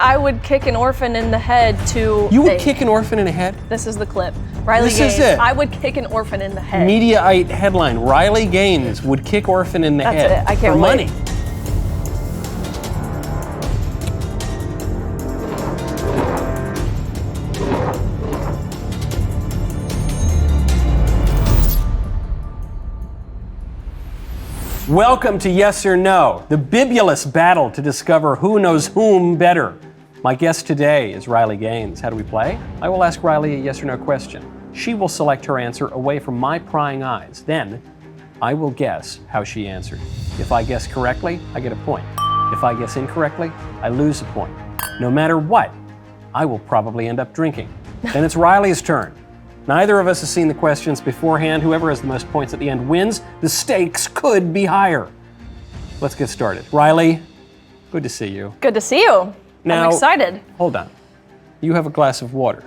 I would kick an orphan in the head to... You would kick an orphan in the head? This is the clip. Riley Gaines. This is it. I would kick an orphan in the head. Mediaite headline, Riley Gaines would kick orphan in the head. That's it. I can't for wait. money. Welcome to Yes or No, the bibulous battle to discover who knows whom better. My guest today is Riley Gaines. How do we play? I will ask Riley a yes or no question. She will select her answer away from my prying eyes. Then, I will guess how she answered. If I guess correctly, I get a point. If I guess incorrectly, I lose a point. No matter what, I will probably end up drinking. Then it's Riley's turn. Neither of us has seen the questions beforehand. Whoever has the most points at the end wins. The stakes could be higher. Let's get started. Riley, good to see you. Good to see you. Now, I'm excited. Hold on. You have a glass of water.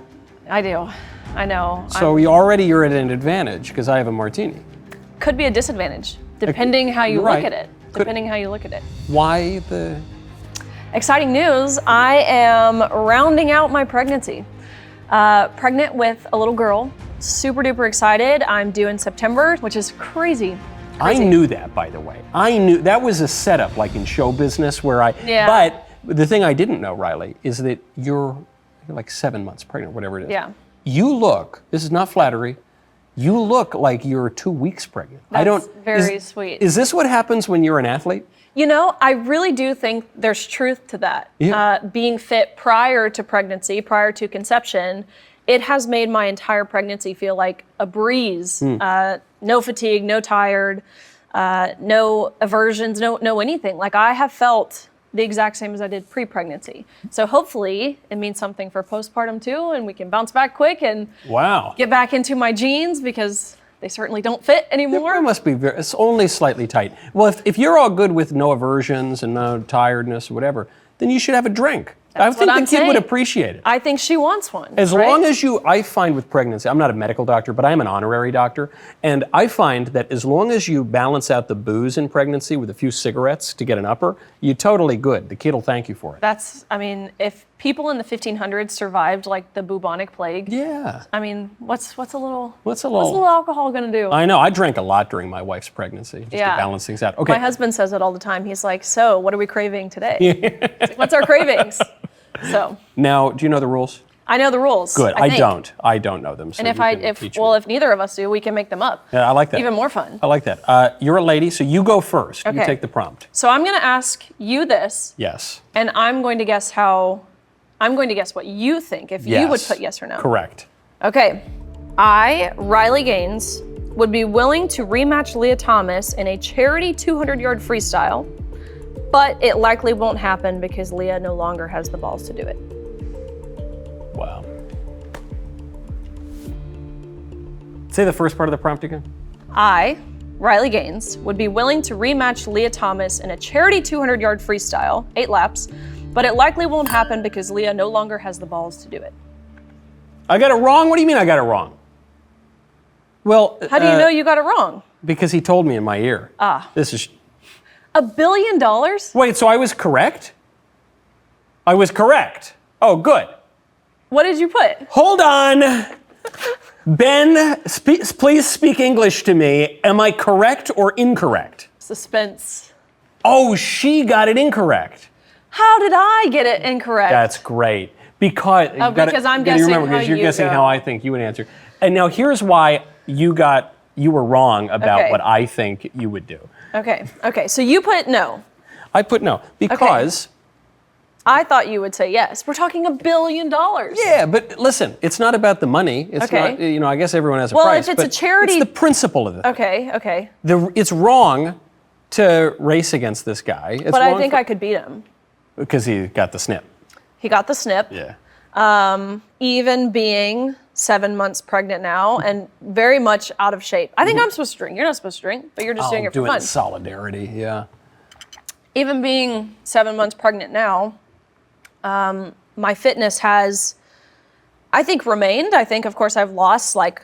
I do. I know. So you're at an advantage because I have a martini. Could be a disadvantage, depending how you right. look at it. Depending how you look at it. Why the... Exciting news. I am rounding out my pregnancy. Pregnant with a little girl. Super duper excited. I'm due in September, which is crazy. I knew that, by the way. I knew that was a setup, like in show business, where But the thing I didn't know, Riley, is that you're like 7 months pregnant, whatever it is. Yeah. You look. This is not flattery. You look like you're 2 weeks pregnant. That's very sweet. Is this what happens when you're an athlete? You know, I really do think there's truth to that. Yeah. Being fit prior to pregnancy, prior to conception, it has made my entire pregnancy feel like a breeze. No fatigue, no tired, no aversions, no anything. Like I have felt the exact same as I did pre-pregnancy. So hopefully it means something for postpartum too, and we can bounce back quick and get back into my jeans because they certainly don't fit anymore. It must be it's only slightly tight. Well, if you're all good with no aversions and no tiredness or whatever, then you should have a drink. That's I think what I'm the kid would saying. appreciate it. I think she wants one. As long as I find with pregnancy, I'm not a medical doctor, but I am an honorary doctor, and I find that as long as you balance out the booze in pregnancy with a few cigarettes to get an upper, you're totally good. The kid will thank you for it. If people in the 1500s survived like the bubonic plague, yeah. I mean, what's a little alcohol gonna do? I know. I drank a lot during my wife's pregnancy just to balance things out. Okay. My husband says it all the time. He's like, so what are we craving today? Like, what's our cravings? So now, do you know the rules? I know the rules. Good. I don't know them. So and if neither of us do, we can make them up. Yeah, I like that. Even more fun. I like that. You're a lady, so you go first. Okay. You take the prompt. So I'm going to ask you this. Yes. And I'm going to guess what you think if you would put yes or no. Correct. Okay. I, Riley Gaines, would be willing to rematch Leah Thomas in a charity 200-yard freestyle, but it likely won't happen because Leah no longer has the balls to do it. Wow. Say the first part of the prompt again. I, Riley Gaines, would be willing to rematch Leah Thomas in a charity 200-yard freestyle, 8 laps, but it likely won't happen because Leah no longer has the balls to do it. I got it wrong? What do you mean I got it wrong? Well, how do you know you got it wrong? Because he told me in my ear. This is... $1 billion? Wait, so I was correct? I was correct. Oh, good. What did you put? Hold on. Ben, please speak English to me. Am I correct or incorrect? Suspense. Oh, she got it incorrect. How did I get it incorrect? That's great. Because I'm guessing because you're guessing how I think you would answer. And now here's why you were wrong about what I think you would do. Okay, so you put no. I put no, because... I thought you would say yes. We're talking $1 billion. Yeah, but listen, it's not about the money. It's not, I guess everyone has a price. Well, if it's a charity... It's the principle of it. Okay. It's wrong to race against this guy. But I think I could beat him. Because he got the snip. He got the snip. Yeah. Even being 7 months pregnant now and very much out of shape. I think I'm supposed to drink. You're not supposed to drink, but you're just doing it for fun. In solidarity, yeah. Even being 7 months pregnant now, my fitness has, I think, remained. I think, of course, I've lost like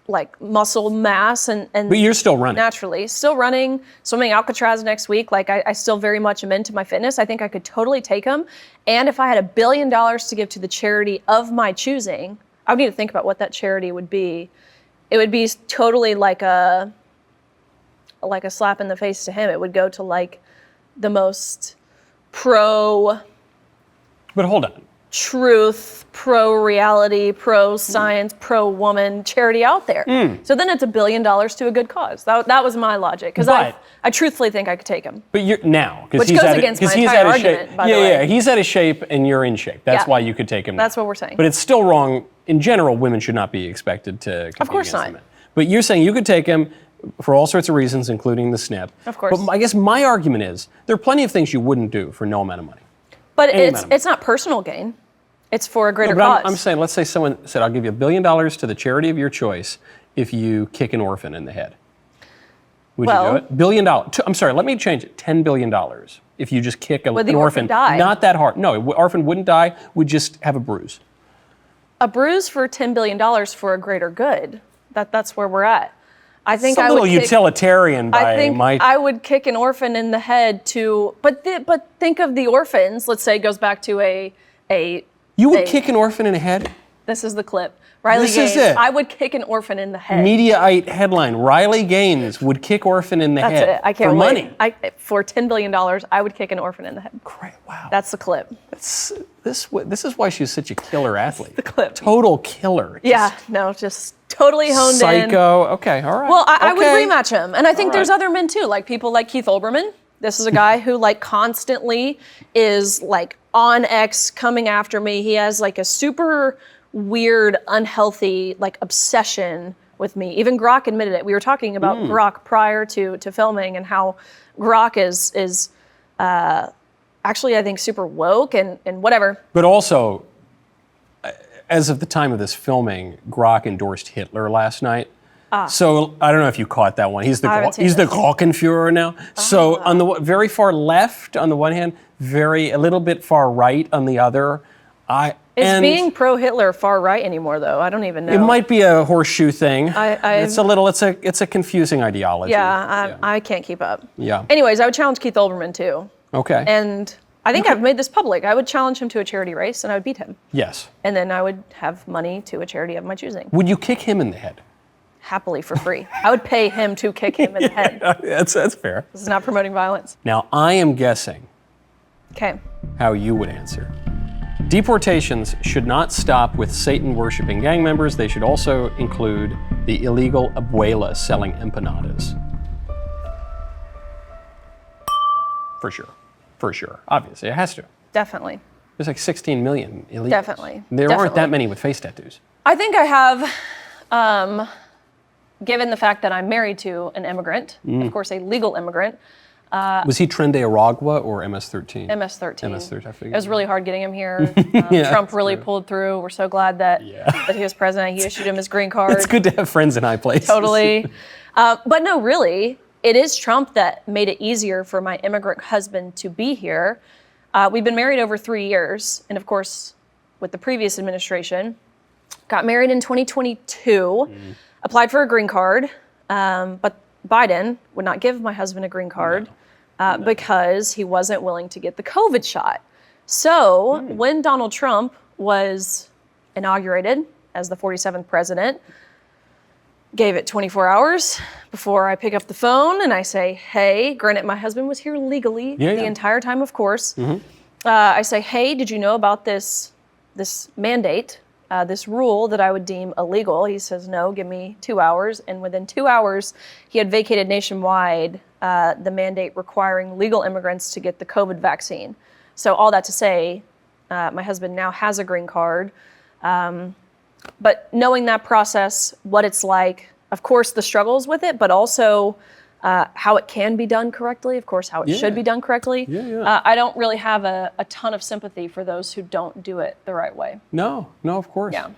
like muscle mass and But you're still running. naturally. Still running, swimming Alcatraz next week. Like I still very much am into my fitness. I think I could totally take him. And if I had $1 billion to give to the charity of my choosing, I would need to think about what that charity would be. It would be totally like a slap in the face to him. It would go to like the most pro But hold on. truth, pro-reality, pro-science, pro-woman charity out there. So then it's $1 billion to a good cause. That was my logic, because I truthfully think I could take him. But you're now, Which goes against my entire argument, by the way. Yeah, he's out of shape and you're in shape. That's why you could take him now. That's what we're saying. But it's still wrong. In general, women should not be expected to compete Of course against not. men. But you're saying you could take him for all sorts of reasons, including the snip. Of course. But I guess my argument is there are plenty of things you wouldn't do for no amount of money. But Any amount of it's not personal gain. It's for a greater But cause. I'm saying, let's say someone said, I'll give you $1 billion to the charity of your choice if you kick an orphan in the head. Would you do it? $1 billion. I'm sorry, let me change it. $10 billion. If you just kick an orphan. Die? Not that hard. No, orphan wouldn't die, would just have a bruise. A bruise for $10 billion for a greater good. That's where we're at. I think It's a little utilitarian by I think my... I would kick an orphan in the head to, but think of the orphans. Let's say it goes back to a. You would kick an orphan in the head? This is the clip. Riley This Gaines. is it. I would kick an orphan in the head. Mediaite headline: Riley Gaines would kick orphan in the That's head it. I can't for wait. money. For $10 billion, I would kick an orphan in the head. Great! Wow. That's the clip. This is why she's such a killer athlete. The clip. Total killer. Yeah. No, just totally honed in. Psycho. Okay. All right. Well, I would Okay. rematch him. And I think All there's right. other men too, like people like Keith Olbermann. This is a guy who like constantly is like on X coming after me. He has like a super weird, unhealthy like obsession with me. Even Grok admitted it. We were talking about Grok prior to filming and how Grok is actually, I think, super woke and whatever. But also, as of the time of this filming, Grok endorsed Hitler last night. So I don't know if you caught that one. He's the Glockenführer now. So on the very far left on the one hand, a little bit far right on the other. Is being pro-Hitler far right anymore, though? I don't even know. It might be a horseshoe thing. I It's a confusing ideology. I can't keep up. Yeah. Anyways, I would challenge Keith Olbermann too. Okay. And I think I've made this public. I would challenge him to a charity race and I would beat him. Yes. And then I would have money to a charity of my choosing. Would you kick him in the head? Happily for free. I would pay him to kick him in the head. That's fair. This is not promoting violence. Now, I am guessing Okay. how you would answer. Deportations should not stop with Satan-worshipping gang members. They should also include the illegal abuela selling empanadas. For sure. Obviously, it has to. Definitely. There's like 16 million illegals. Definitely. There aren't that many with face tattoos. I think I have, given the fact that I'm married to an immigrant, of course, a legal immigrant. Was he Tren de Aragua or MS-13? MS-13. MS-13, I figured. It was really hard getting him here. Trump really pulled through. We're so glad that he was president. He issued him his green card. It's good to have friends in high places. Totally. But no, really, it is Trump that made it easier for my immigrant husband to be here. We've been married over 3 years. And of course, with the previous administration, got married in 2022, applied for a green card, but Biden would not give my husband a green card because he wasn't willing to get the COVID shot. So when Donald Trump was inaugurated as the 47th president, gave it 24 hours before I pick up the phone and I say, hey, granted my husband was here legally the entire time, of course. I say, hey, did you know about this mandate, this rule that I would deem illegal? He says, no, give me 2 hours. And within 2 hours, he had vacated nationwide the mandate requiring legal immigrants to get the COVID vaccine. So all that to say, my husband now has a green card. But knowing that process, what it's like, of course, the struggles with it, but also how it can be done correctly, of course, how it should be done correctly. I don't really have a ton of sympathy for those who don't do it the right way. No, of course. Yeah,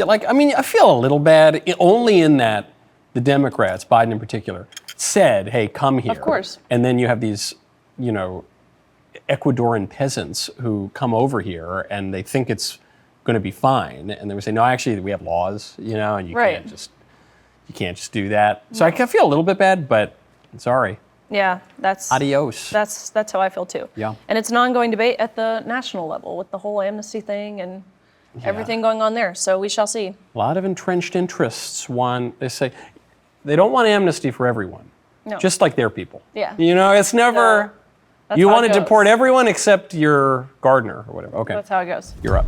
I feel a little bad only in that the Democrats, Biden in particular, said, hey, come here. Of course. And then you have these, Ecuadorian peasants who come over here and they think it's going to be fine. And they would say, no, actually, we have laws, and you can't just, You can't just do that. So I feel a little bit bad, but sorry. Yeah, that's Adios. That's how I feel too. Yeah. And it's an ongoing debate at the national level with the whole amnesty thing and everything going on there. So we shall see. A lot of entrenched interests they say, they don't want amnesty for everyone. No. Just like their people. Yeah. It's never, That's you how want it to goes. deport everyone except your gardener or whatever. Okay. That's how it goes. You're up.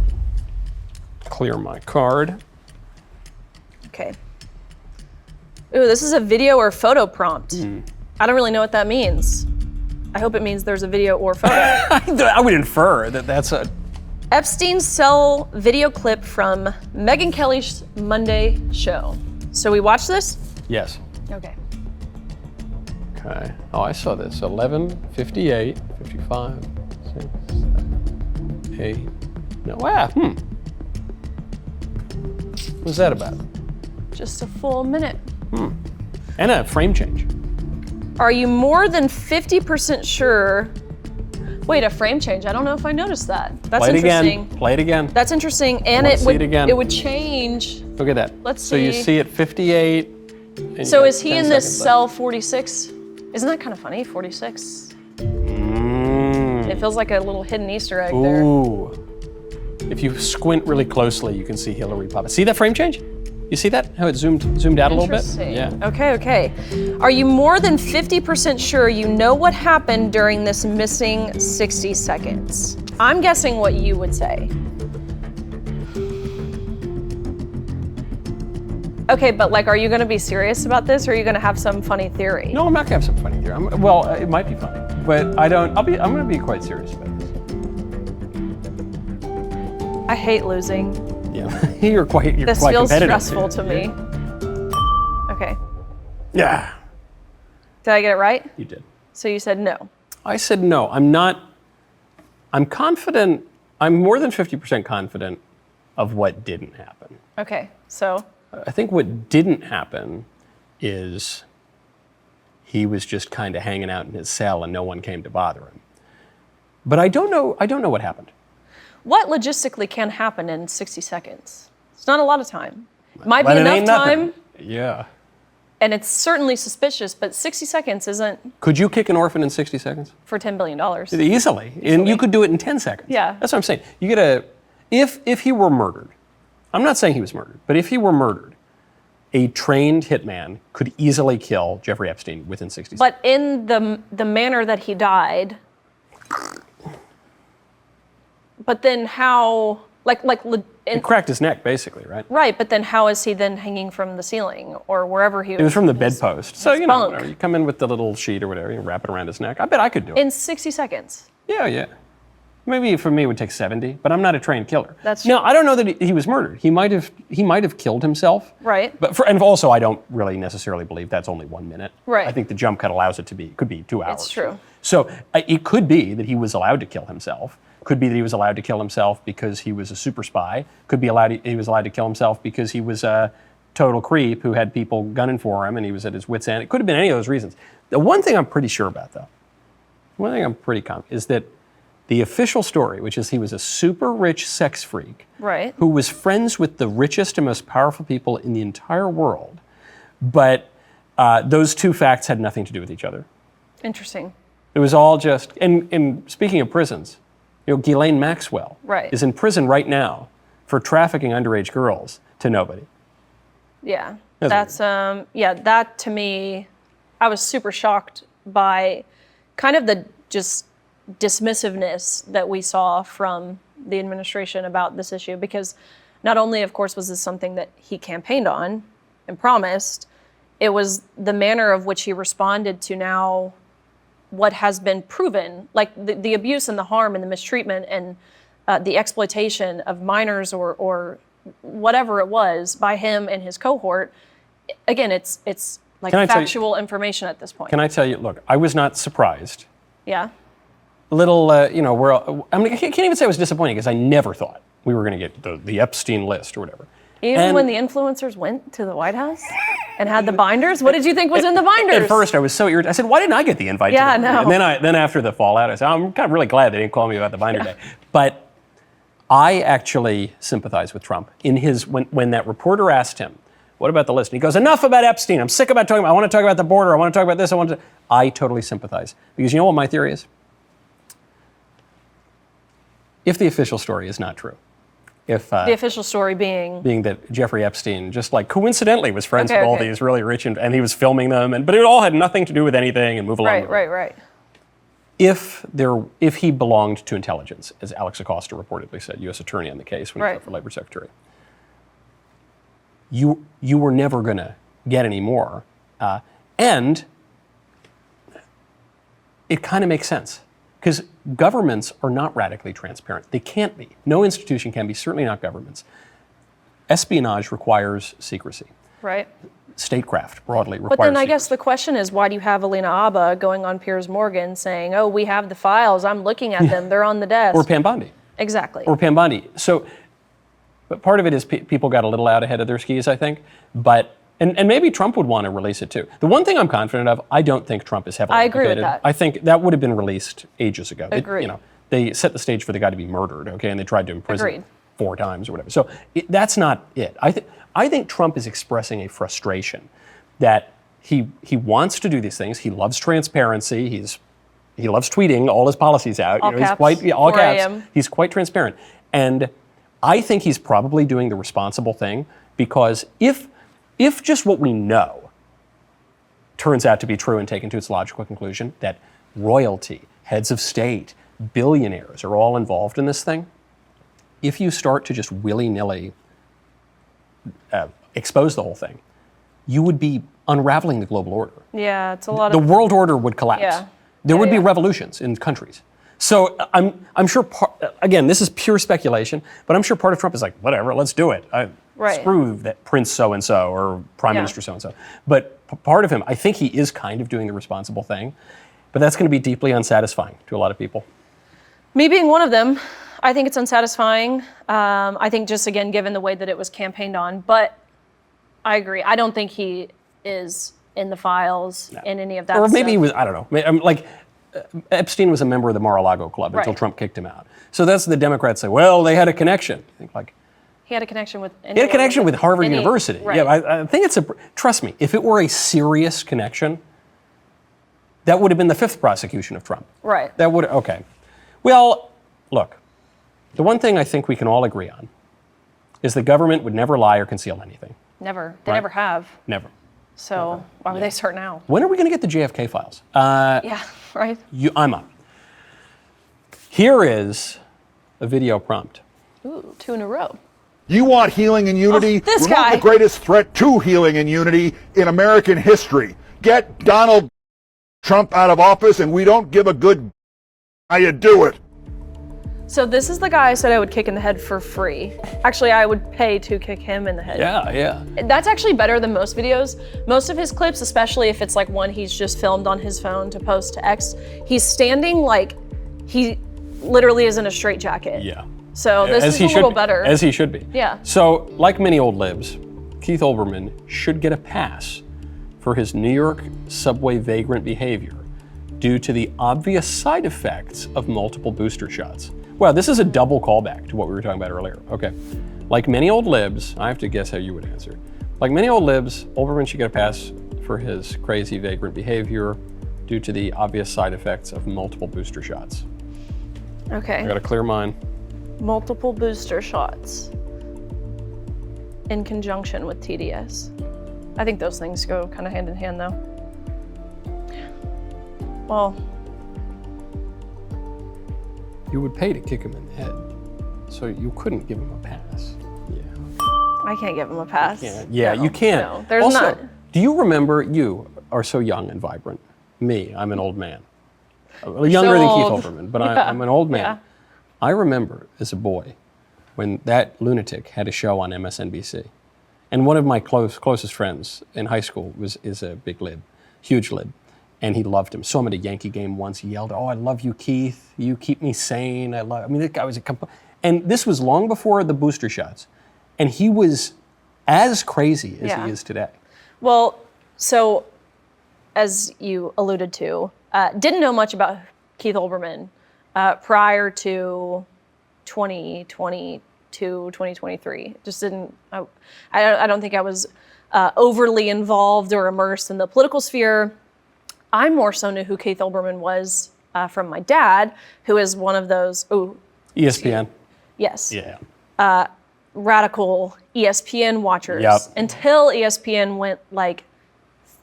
Clear my card. Okay. Ooh, this is a video or photo prompt. I don't really know what that means. I hope it means there's a video or photo. I would infer that that's a... Epstein's cell video clip from Megyn Kelly's Monday show. So we watch this? Yes. Okay. Okay. Oh, I saw this. 11:58, 55, 6, 7, 8. No. What's that about? Just a full minute. And a frame change. Are you more than 50% sure? Wait, a frame change. I don't know if I noticed that. That's Play it interesting. again. Play it again. That's interesting. And wanna see it again. it would change. Look at that. Let's So you see. see it 58. and So you got is he 10 in this seconds cell 46? Isn't that kind of funny? 46. It feels like a little hidden Easter egg there. Ooh. If you squint really closely, you can see Hillary pop. See that frame change? You see that? How it zoomed out a little bit? Interesting. Yeah. Okay. Are you more than 50% sure you know what happened during this missing 60 seconds? I'm guessing what you would say. Okay, but are you gonna be serious about this, or are you gonna have some funny theory? No, I'm not gonna have some funny theory. It might be funny, but I'm gonna be quite serious about this. I hate losing. Yeah, you're quite This quite feels competitive. stressful to me. Okay. Yeah, Did I get it right? you did. So you said no. I said no. I'm confident. I'm more than 50% confident of what didn't happen. Okay, so I think what didn't happen is he was just kind of hanging out in his cell and no one came to bother him. But I don't know what happened. what logistically can happen in 60 seconds? It's not a lot of time. It might be But it enough ain't nothing. time, Yeah. and it's certainly suspicious, but 60 seconds isn't Could you kick an orphan in 60 seconds? for $10 billion. Easily. And you could do it in 10 seconds. Yeah. That's what I'm saying. You get if he were murdered, I'm not saying he was murdered, but if he were murdered, a trained hitman could easily kill Jeffrey Epstein within 60 seconds. But in the manner that he died, but then how, He cracked his neck, basically, right? right, but then how is he then hanging from the ceiling or wherever he was? It was from the bedpost. So, bunk. whatever. You come in with the little sheet or whatever, you wrap it around his neck. I bet I could do it. In 60 seconds. Yeah. Maybe for me it would take 70, but I'm not a trained killer. That's No, true. I don't know that he was murdered. He might have killed himself. Right. And also I don't really necessarily believe that's only 1 minute. Right. I think the jump cut allows it to be, could be 2 hours. It's true. So it could be that he was allowed to kill himself. Could be that he was allowed to kill himself because he was a super spy. Could be he was allowed to kill himself because he was a total creep who had people gunning for him and he was at his wit's end. It could have been any of those reasons. The one thing I'm pretty sure about, though, is that the official story, which is he was a super rich sex freak Right. who was friends with the richest and most powerful people in the entire world, but those two facts had nothing to do with each other. Interesting. It was all just, and speaking of prisons, Ghislaine Maxwell Right. is in prison right now for trafficking underage girls to nobody. Yeah. That's That to me, I was super shocked by kind of the just dismissiveness that we saw from the administration about this issue, because not only, of course, was this something that he campaigned on and promised, it was the manner of which he responded to now what has been proven, like the abuse and the harm and the mistreatment and the exploitation of minors or whatever it was by him and his cohort. Again, it's like Can I tell you- factual information at this point. Can I tell you, look, I was not surprised. Yeah. A little, I can't even say I was disappointed because I never thought we were going to get the Epstein list or whatever. Even And- when the influencers went to the White House and had the binders, what did you think was in the binders? At first, I was so irritated. I said, "Why didn't I get the invite?" Yeah, to the I know. And then after the fallout, I said, "I'm kind of really glad they didn't call me about the binder day." But I actually sympathize with Trump in his when that reporter asked him, What about the list? And he goes, enough about Epstein. I'm sick about talking about, I want to talk about the border. I want to talk about this. I totally sympathize. Because you know what my theory is? If the official story is not true, if The official story being that Jeffrey Epstein just like coincidentally was friends with all these really rich and he was filming them, but it all had nothing to do with anything and move along. Right. If he belonged to intelligence, as Alex Acosta reportedly said, U.S. attorney on the case when he got for labor secretary, you were never going to get any more, and it kind of makes sense. Because governments are not radically transparent. They can't be. No institution can be, certainly not governments. Espionage requires secrecy. Right. Statecraft broadly requires But then I secrecy. guess the question is, why do you have Alina Abba going on Piers Morgan saying, oh, we have the files, I'm looking at them, they're on the desk. Or Pam Bondi. Exactly. Or Pam Bondi. So, but part of it is people got a little out ahead of their skis, I think. But And maybe Trump would want to release it too. The one thing I'm confident of, I don't think Trump is heavily implicated. I agree with that. I think that would have been released ages ago. Agreed. They set the stage for the guy to be murdered, okay, and they tried to imprison him 4 times or whatever. So that's not it. I think Trump is expressing a frustration that he wants to do these things. He loves transparency. He loves tweeting all his policies out. All caps. All 4 caps. a.m. He's quite transparent, and I think he's probably doing the responsible thing because if just what we know turns out to be true and taken to its logical conclusion, that royalty, heads of state, billionaires are all involved in this thing, if you start to just willy-nilly expose the whole thing, you would be unraveling the global order. Yeah, it's a lot The of... world order would collapse. Yeah. There would be revolutions in countries. So I'm sure, again, this is pure speculation, but I'm sure part of Trump is like, whatever, let's do it. Screw that Prince so-and-so or Prime Minister so-and-so. But part of him, I think he is kind of doing the responsible thing, but that's going to be deeply unsatisfying to a lot of people. Me being one of them, I think it's unsatisfying. I think just, again, given the way that it was campaigned on, but I agree. I don't think he is in the files in any of that Or maybe stuff. he was, I don't know. Epstein was a member of the Mar-a-Lago Club until Trump kicked him out. So that's the Democrats say, well, they had a connection. I think like, he had a connection with... He had a connection with Harvard University. Right. Yeah, I think it's trust me, if it were a serious connection, that would have been the 5th prosecution of Trump. Right. That would, okay. Well, look, the one thing I think we can all agree on is the government would never lie or conceal anything. Never. They never have. Never. So why would they start now? When are we going to get the JFK files? Yeah, right. I'm up. Here is a video prompt. Ooh, 2 in a row. You want healing and unity? This Remove guy. the greatest threat to healing and unity in American history. Get Donald Trump out of office, and we don't give a good how you do it. So this is the guy I said I would kick in the head for free. Actually, I would pay to kick him in the head. Yeah. That's actually better than most videos. Most of his clips, especially if it's like one he's just filmed on his phone to post to X, he's standing like he literally is in a straitjacket. Yeah. So this is a little better. As he should be. Yeah. So, like many old libs, Keith Olbermann should get a pass for his New York subway vagrant behavior due to the obvious side effects of multiple booster shots. Wow, this is a double callback to what we were talking about earlier. Okay. Like many old libs, I have to guess how you would answer. Like many old libs, Olbermann should get a pass for his crazy vagrant behavior due to the obvious side effects of multiple booster shots. Okay. I got a clear mind. Multiple booster shots in conjunction with TDS. I think those things go kind of hand in hand, though. Well, You would pay to kick him in the head, so you couldn't give him a pass. Yeah. I can't give him a pass. Yeah, No, you can't. No, there's also, not. Do you remember, you are so young and vibrant. Me, I'm an old man. Younger than Keith old. Olbermann, but Yeah. I'm an old man. Yeah. I remember as a boy when that lunatic had a show on MSNBC. And one of my closest friends in high school is a big lib, huge lib. And he loved him. Saw him at a Yankee game once. He yelled, "Oh, I love you, Keith. You keep me sane. I mean, that guy was and this was long before the booster shots. And he was as crazy as he is today. Well, so as you alluded to, didn't know much about Keith Olbermann prior to 2022, 2023. Just didn't, I don't think I was overly involved or immersed in the political sphere. I more so knew who Keith Olbermann was from my dad, who is one of those, ESPN. yes, Yeah. radical ESPN watchers. Yep. Until ESPN went like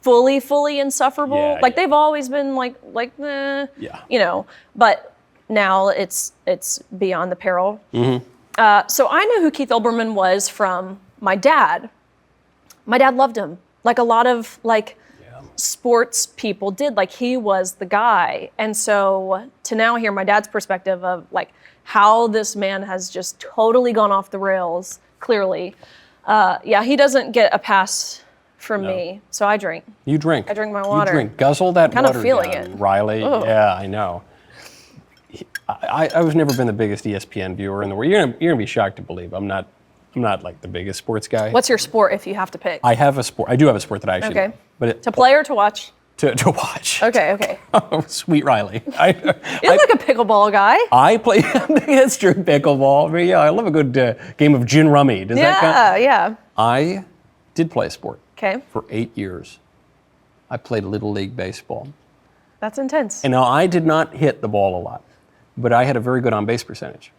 fully insufferable. Yeah, like yeah. they've always been like, Yeah. you know, but now it's beyond the peril. So I knew who Keith Olbermann was from my dad. My dad loved him, like a lot of sports people did. Like he was the guy. And so to now hear my dad's perspective of like how this man has just totally gone off the rails, clearly, he doesn't get a pass from me. So I drink. You drink. I drink my water. You drink. Guzzle that Kind of water feeling down, it. Riley. Ugh. Yeah, I know. I was never been the biggest ESPN viewer in the world. You're gonna be shocked to believe I'm not like the biggest sports guy. What's your sport if you have to pick? I have a sport. I do have a sport that I actually. Okay. But To play or to watch? to watch. Okay. Oh, sweet Riley. You look like a pickleball guy. I play. That's true. Pickleball. But yeah, I love a good game of gin rummy. Does that count? Yeah. I did play a sport. Okay. For 8 years. I played Little League baseball. That's intense. And now I did not hit the ball a lot, but I had a very good on-base percentage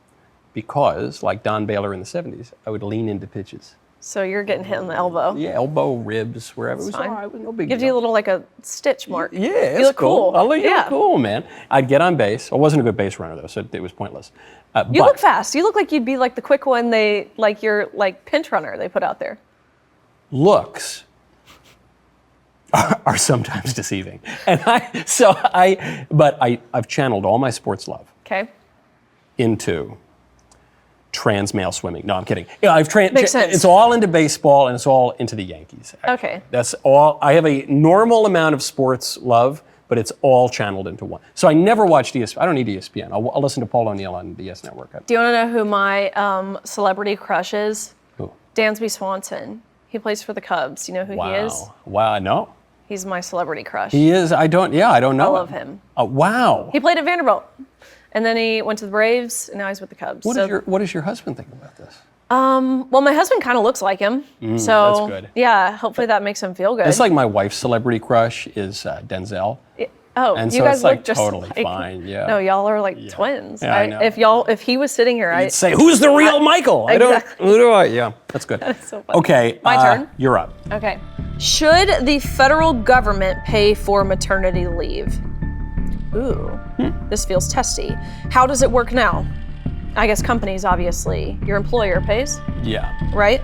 because, like Don Baylor in the 70s, I would lean into pitches. So you're getting hit in the elbow. Yeah, elbow, ribs, wherever. It was fine. all right. It was no big Gives deal. you a little like a stitch mark. Yeah, you it's look cool. You look cool, man. I'd get on base. I wasn't a good base runner though, so it was pointless. You look fast. You look like you'd be like the quick one you're like pinch runner they put out there. Looks are sometimes deceiving, and I've channeled all my sports love Okay. into trans male swimming. No, I'm kidding. Yeah, Makes sense. It's all into baseball and it's all into the Yankees. Actually. Okay. That's all. I have a normal amount of sports love, but it's all channeled into one. So I never watched ESPN. I don't need ESPN. I'll listen to Paul O'Neill on the Yes Network. Do you want to know who my celebrity crush is? Who? Dansby Swanson. He plays for the Cubs. You know who he is? Wow. No. He's my celebrity crush. He is. I don't know. I love him. Oh, wow. He played at Vanderbilt. And then he went to the Braves, and now he's with the Cubs. What does your husband think about this? Well, my husband kind of looks like him. that's So good. Yeah, hopefully that makes him feel good. It's like my wife's celebrity crush is Denzel. And you so guys it's like look just totally like, fine. Yeah. No, y'all are like twins. Yeah, I know. If he was sitting here, I'd say, who's the real Michael? Exactly. Who do I? Yeah, that's good. That's so funny. Okay. My turn? You're up. Okay. Should the federal government pay for maternity leave? Ooh, this feels testy. How does it work now? I guess companies, obviously. Your employer pays, Yeah. right?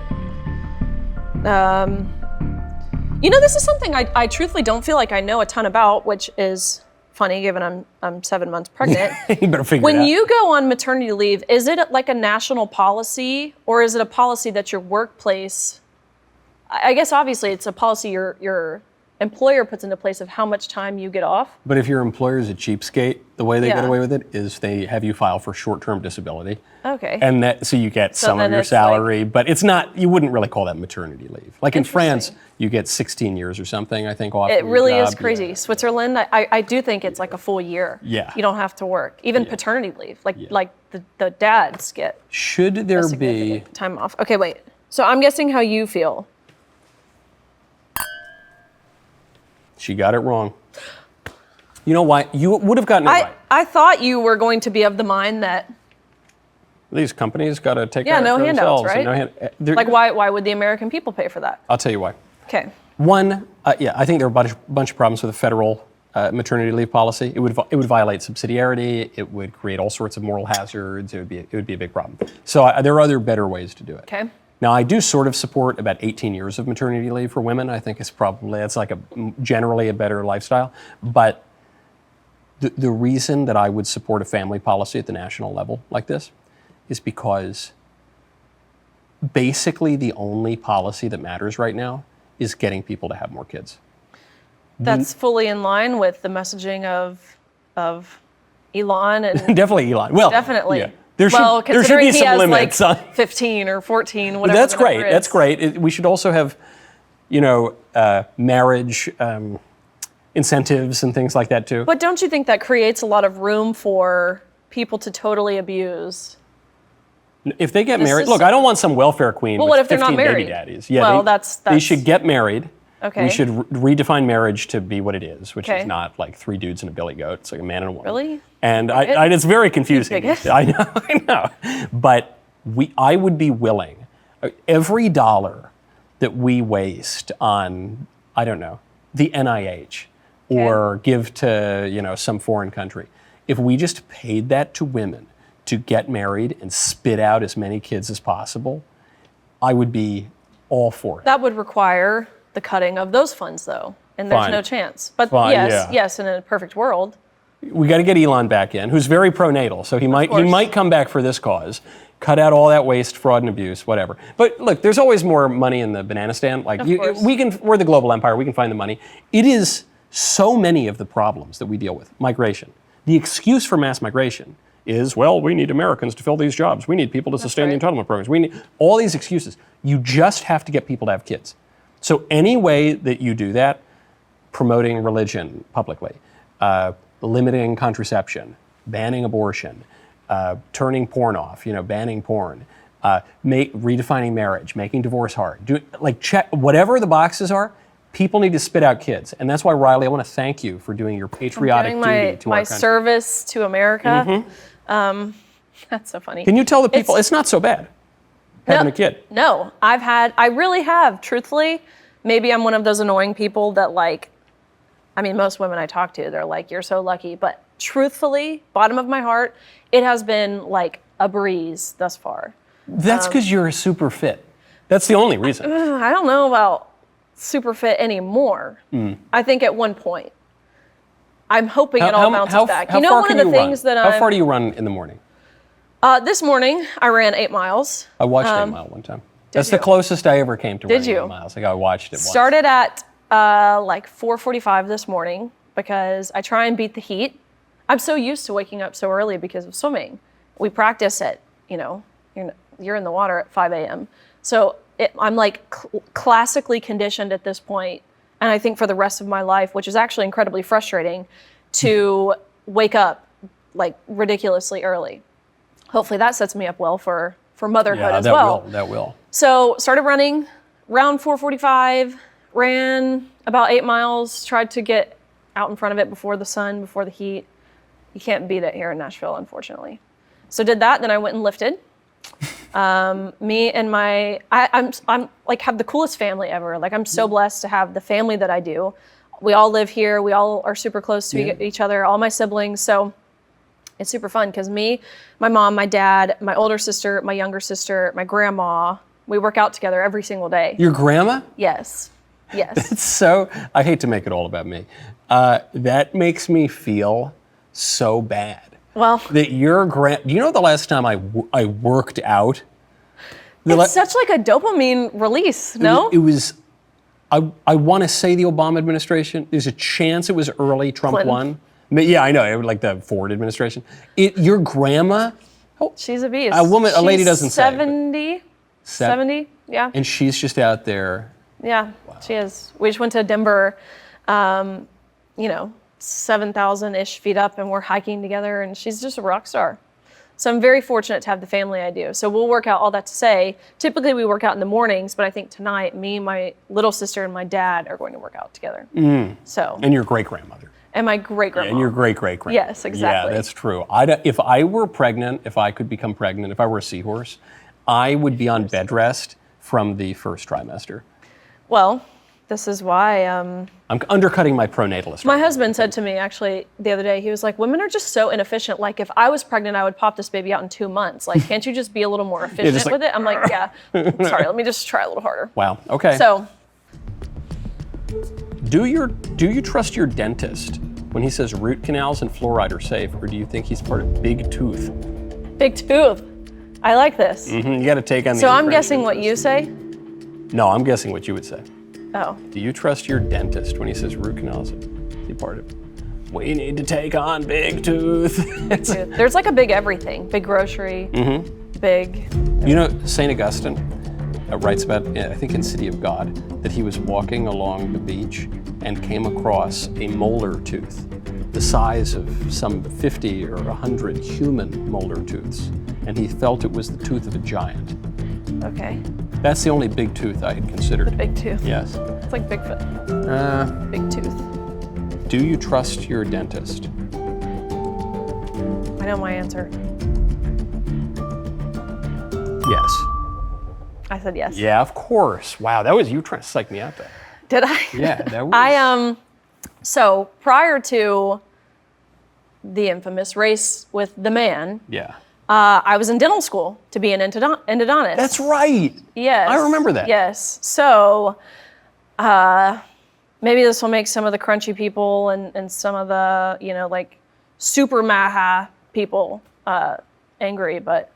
This is something I truthfully don't feel like I know a ton about, which is funny given I'm 7 months pregnant. You better figure it When out. you go on maternity leave, is it like a national policy or is it a policy that your workplace, I guess obviously it's a policy your employer puts into place of how much time you get off? But if your employer is a cheapskate, the way they get Yeah. away with it is they have you file for short-term disability. Okay. And so you get some of then your it's like- salary, but it's not, you wouldn't really call that maternity leave. Like in France, Interesting. you get 16 years or something, I think, off It of your really is job. crazy. Yeah. Switzerland, I do think it's like a full year. Yeah. You don't have to work. Even paternity leave, like the dads get Should there be, significant time off. Okay, wait. So I'm guessing how you feel. she got it wrong. You know why? You would have gotten it right. I thought you were going to be of the mind that, These companies got to take Yeah, care no of handouts, themselves. right? They're- like, why would the American people pay for that? I'll tell you why. Okay. One, I think there are a bunch of problems with the federal maternity leave policy. It would violate subsidiarity. It would create all sorts of moral hazards. It would be a big problem. So there are other better ways to do it. Okay. Now I do sort of support about 18 years of maternity leave for women. I think it's like generally a better lifestyle. But the reason that I would support a family policy at the national level like this is because basically the only policy that matters right now is getting people to have more kids. That's fully in line with the messaging of Elon and Definitely Elon. Well, definitely. Yeah. There should be considering he some has limits. like 15 or 14, whatever. That's the number great. is. That's great. We should also have, marriage incentives and things like that too. But don't you think that creates a lot of room for people to totally abuse If they get This married, is- look, I don't want some welfare queen Well, with what if they're not 15 baby married? daddies. Yeah, Well, they that's- should get married. Okay. We should redefine marriage to be what it is, which Okay. is not like 3 dudes and a billy goat. It's like a man and a woman. Really? And it's very confusing. bigot. I know. But I would be willing, every dollar that we waste on, I don't know, the NIH or give to, some foreign country, if we just paid that to women to get married and spit out as many kids as possible, I would be all for it. That would require the cutting of those funds, though, and there's Fine. no chance. But Fine, yes, yeah. yes, in a perfect world. We got to get Elon back in, who's very pronatal, so he might course. come back for this cause, cut out all that waste, fraud, and abuse, whatever. But look, there's always more money in the banana stand. Like course. we're the global empire. We can find the money. It is so many of the problems that we deal with. Migration. The excuse for mass migration is, well, we need Americans to fill these jobs. We need people to sustain the entitlement programs. We need all these excuses. You just have to get people to have kids. So any way that you do that, promoting religion publicly, limiting contraception, banning abortion, turning porn off, banning porn, redefining marriage, making divorce hard, check whatever the boxes are. People need to spit out kids, and that's why, Riley, I want to thank you for doing your patriotic Doing duty to our my country. service to America. That's so funny. Can you tell the people it's not so bad having a kid? No, I really have, truthfully. Maybe I'm one of those annoying people that most women I talk to, they're like, you're so lucky. But truthfully, bottom of my heart, it has been like a breeze thus far. That's because you're super fit. That's the only reason. I don't know about super fit anymore. I think at one point. I'm hoping it all bounces back. How You know, far one can of the you run? things that How far do you run in the morning? This morning, I ran 8 miles. I watched 8 Mile one time. That's the you? closest I ever came to running you? 8 miles. I watched it once. Started at 4:45 this morning because I try and beat the heat. I'm so used to waking up so early because of swimming. We practice at, you're in the water at 5 a.m. So I'm classically conditioned at this point, and I think for the rest of my life, which is actually incredibly frustrating, to wake up ridiculously early. Hopefully that sets me up well for motherhood as well. That will. So started running around 4:45, ran about 8 miles, tried to get out in front of it before the sun, before the heat. You can't beat it here in Nashville, unfortunately. So did that, then I went and lifted. Me and I'm have the coolest family ever. I'm so blessed to have the family that I do. We all live here. We all are super close to each other, all my siblings. So it's super fun because me, my mom, my dad, my older sister, my younger sister, my grandma, we work out together every single day. Your grandma? Yes. It's so, I hate to make it all about me. That makes me feel so bad. Well, That your do you know the last time I worked out? it's such a dopamine release, no? It was I want to say the Obama administration. There's a chance it was early Trump Clinton. won. Yeah, I know, like the Ford administration. Your grandma, She's a beast. a lady She's doesn't say, but- 70, 70, yeah. and she's just out there. Yeah, she is. We just went to Denver, 7,000-ish feet up, and we're hiking together, and she's just a rock star. So I'm very fortunate to have the family I do. So we'll work out, all that to say. Typically we work out in the mornings, but I think tonight, me, my little sister, and my dad are going to work out together. So. And your great-grandmother. And my great-grandma. And your great-great-grandma. Yes, exactly. Yeah, that's true. If I were pregnant, if I could become pregnant, if I were a seahorse, I would be on bed rest from the first trimester. Well, this is why... I'm undercutting my pronatalist. My husband said to me, actually, the other day, he was like, women are just so inefficient. If I was pregnant, I would pop this baby out in 2 months. Can't you just be a little more efficient with it? I'm like, yeah. Sorry, let me just try a little harder. Wow, okay. So... Do you trust your dentist when he says root canals and fluoride are safe, or do you think he's part of Big Tooth? Big Tooth. I like this. You got to take on the. So I'm guessing what you say? No, I'm guessing what you would say. Oh. Do you trust your dentist when he says root canals? Is he part of it? We need to take on Big Tooth. There's a big everything. Big grocery. Big. You know, St. Augustine writes about, I think in City of God, that he was walking along the beach and came across a molar tooth the size of some 50 or 100 human molar tooths. and he felt it was the tooth of a giant. Okay. That's the only big tooth I had considered. Big tooth. Yes. It's like Bigfoot. Big tooth. Do you trust your dentist? I know my answer. Yes. I said yes. Yeah, of course. Wow, that was you trying to psych me out there. Did I? Yeah, that was. So prior to the infamous race with the man, Yeah. I was in dental school to be an endodontist. That's right. Yes. I remember that. Yes. So maybe this will make some of the crunchy people and some of the, like super maha people angry. But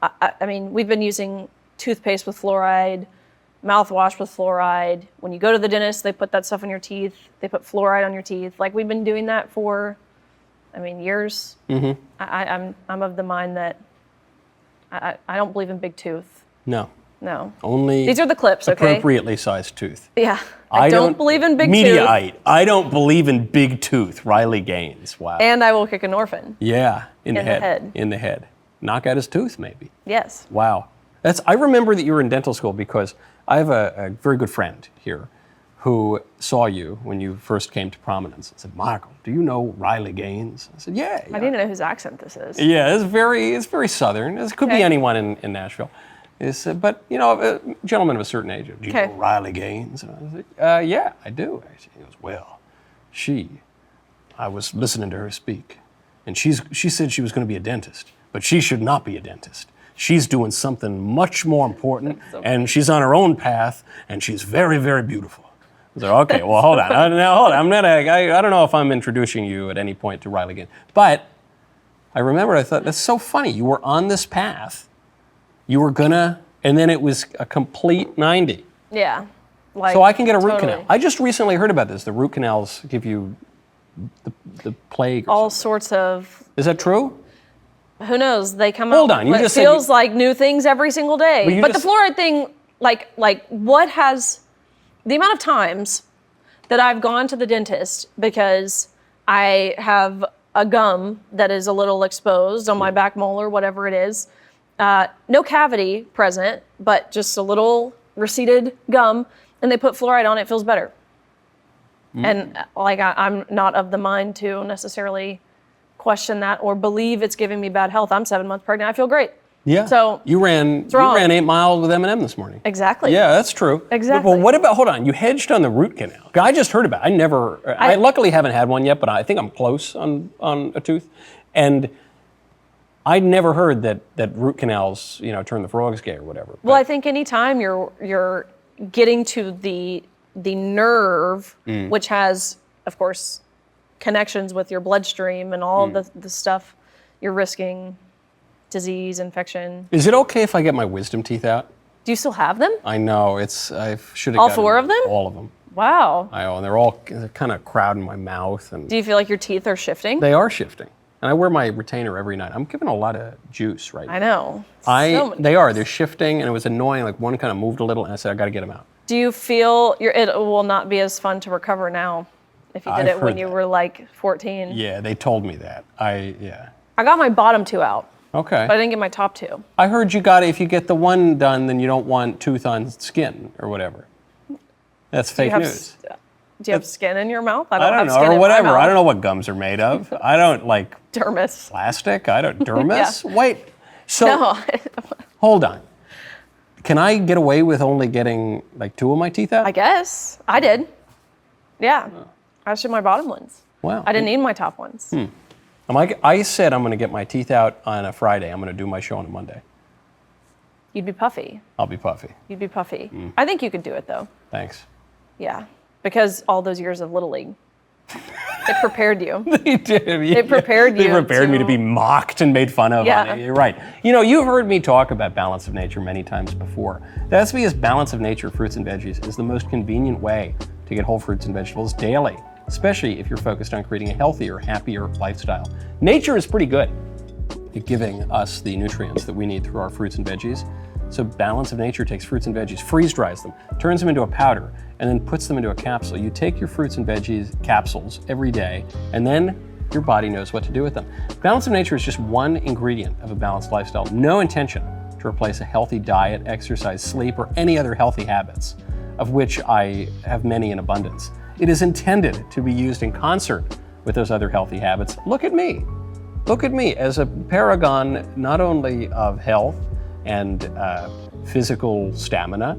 I mean, we've been using toothpaste with fluoride, mouthwash with fluoride. When you go to the dentist, they put that stuff on your teeth. They put fluoride on your teeth. Like we've been doing that for, years. Mm-hmm. I'm of the mind that I don't believe in big tooth. No. No. Only These are the clips, okay? appropriately sized tooth. Yeah. I don't believe in big tooth. Mediaite. I don't believe in big tooth. Riley Gaines. Wow. And I will kick an orphan. Yeah. In the the head. In the head. Knock out his tooth, maybe. Yes. Wow. I remember that you were in dental school because I have a very good friend here who saw you when you first came to prominence and said, Michael, do you know Riley Gaines? I said, yeah. I need to know whose accent this is. Yeah, it's very southern. It could be anyone in Nashville. But, a gentleman of a certain age. Do you know Riley Gaines? And I was like, yeah, I do. He goes, well, I was listening to her speak, and she said she was going to be a dentist, but she should not be a dentist. She's doing something much more important, and she's on her own path, and she's very, very beautiful. I was like, okay, well, hold on. I don't know if I'm introducing you at any point to Riley Gaines. But I remember, I thought, that's so funny. You were on this path. You were gonna, and then it was a complete 90. Yeah. So I can get a root canal. I just recently heard about this. The root canals give you the plague or all something. sorts of. Is that true? Who knows? They come Hold out. on, you It just said feels like new things every single day. But the fluoride thing, like what has the amount of times that I've gone to the dentist because I have a gum that is a little exposed on my back molar, whatever it is. No cavity present, but just a little receded gum, and they put fluoride on it, feels better. And I'm not of the mind to necessarily question that or believe it's giving me bad health. I'm 7 months pregnant. I feel great. Yeah. So you ran 8 miles with M&M this morning. Exactly. Yeah, that's true. Exactly. Well, what about, hold on, you hedged on the root canal. I just heard about it. I luckily haven't had one yet, but I think I'm close on a tooth. And I'd never heard that root canals, turn the frogs gay or whatever. Well, I think anytime you're getting to the nerve, which has, of course, connections with your bloodstream and all the stuff, you're risking disease, infection. Is it okay if I get my wisdom teeth out? Do you still have them? I know, I should have all 4 of them? All of them. Wow. I know, and they're kind of crowding my mouth. And do you feel like your teeth are shifting? They are shifting. And I wear my retainer every night. I'm giving a lot of juice right now. I know. They're shifting, and it was annoying. Like one kind of moved a little, and I said, I got to get them out. Do you feel it will not be as fun to recover now if you did it when you were like 14? Yeah, they told me that. I got my bottom 2 out. Okay. But I didn't get my top 2. I heard if you get the one done, then you don't want tooth on skin or whatever. That's fake news. Do you have skin in your mouth? I don't know, or whatever. I don't know what gums are made of. I don't like dermis. Plastic. I don't dermis. Yeah. Wait. So no. Hold on. Can I get away with only getting like 2 of my teeth out? I guess I did. Yeah, I just did my bottom ones. Wow. I didn't need my top ones. I said I'm going to get my teeth out on a Friday. I'm going to do my show on a Monday. You'd be puffy. I'll be puffy. You'd be puffy. I think you could do it though. Thanks. Yeah, because all those years of Little League, it prepared you. They did. It prepared you. They prepared me to be mocked and made fun of. Yeah. You're right. You've heard me talk about balance of nature many times before. That's because balance of nature fruits and veggies is the most convenient way to get whole fruits and vegetables daily, especially if you're focused on creating a healthier, happier lifestyle. Nature is pretty good at giving us the nutrients that we need through our fruits and veggies. So Balance of Nature takes fruits and veggies, freeze dries them, turns them into a powder, and then puts them into a capsule. You take your fruits and veggies capsules every day, and then Your body knows what to do with them. Balance of nature is just one ingredient of a balanced lifestyle. No intention to replace a healthy diet, exercise, sleep, or any other healthy habits, of which I have many in abundance. It is intended to be used in concert with those other healthy habits. Look at me. Look at me as a paragon not only of health and physical stamina,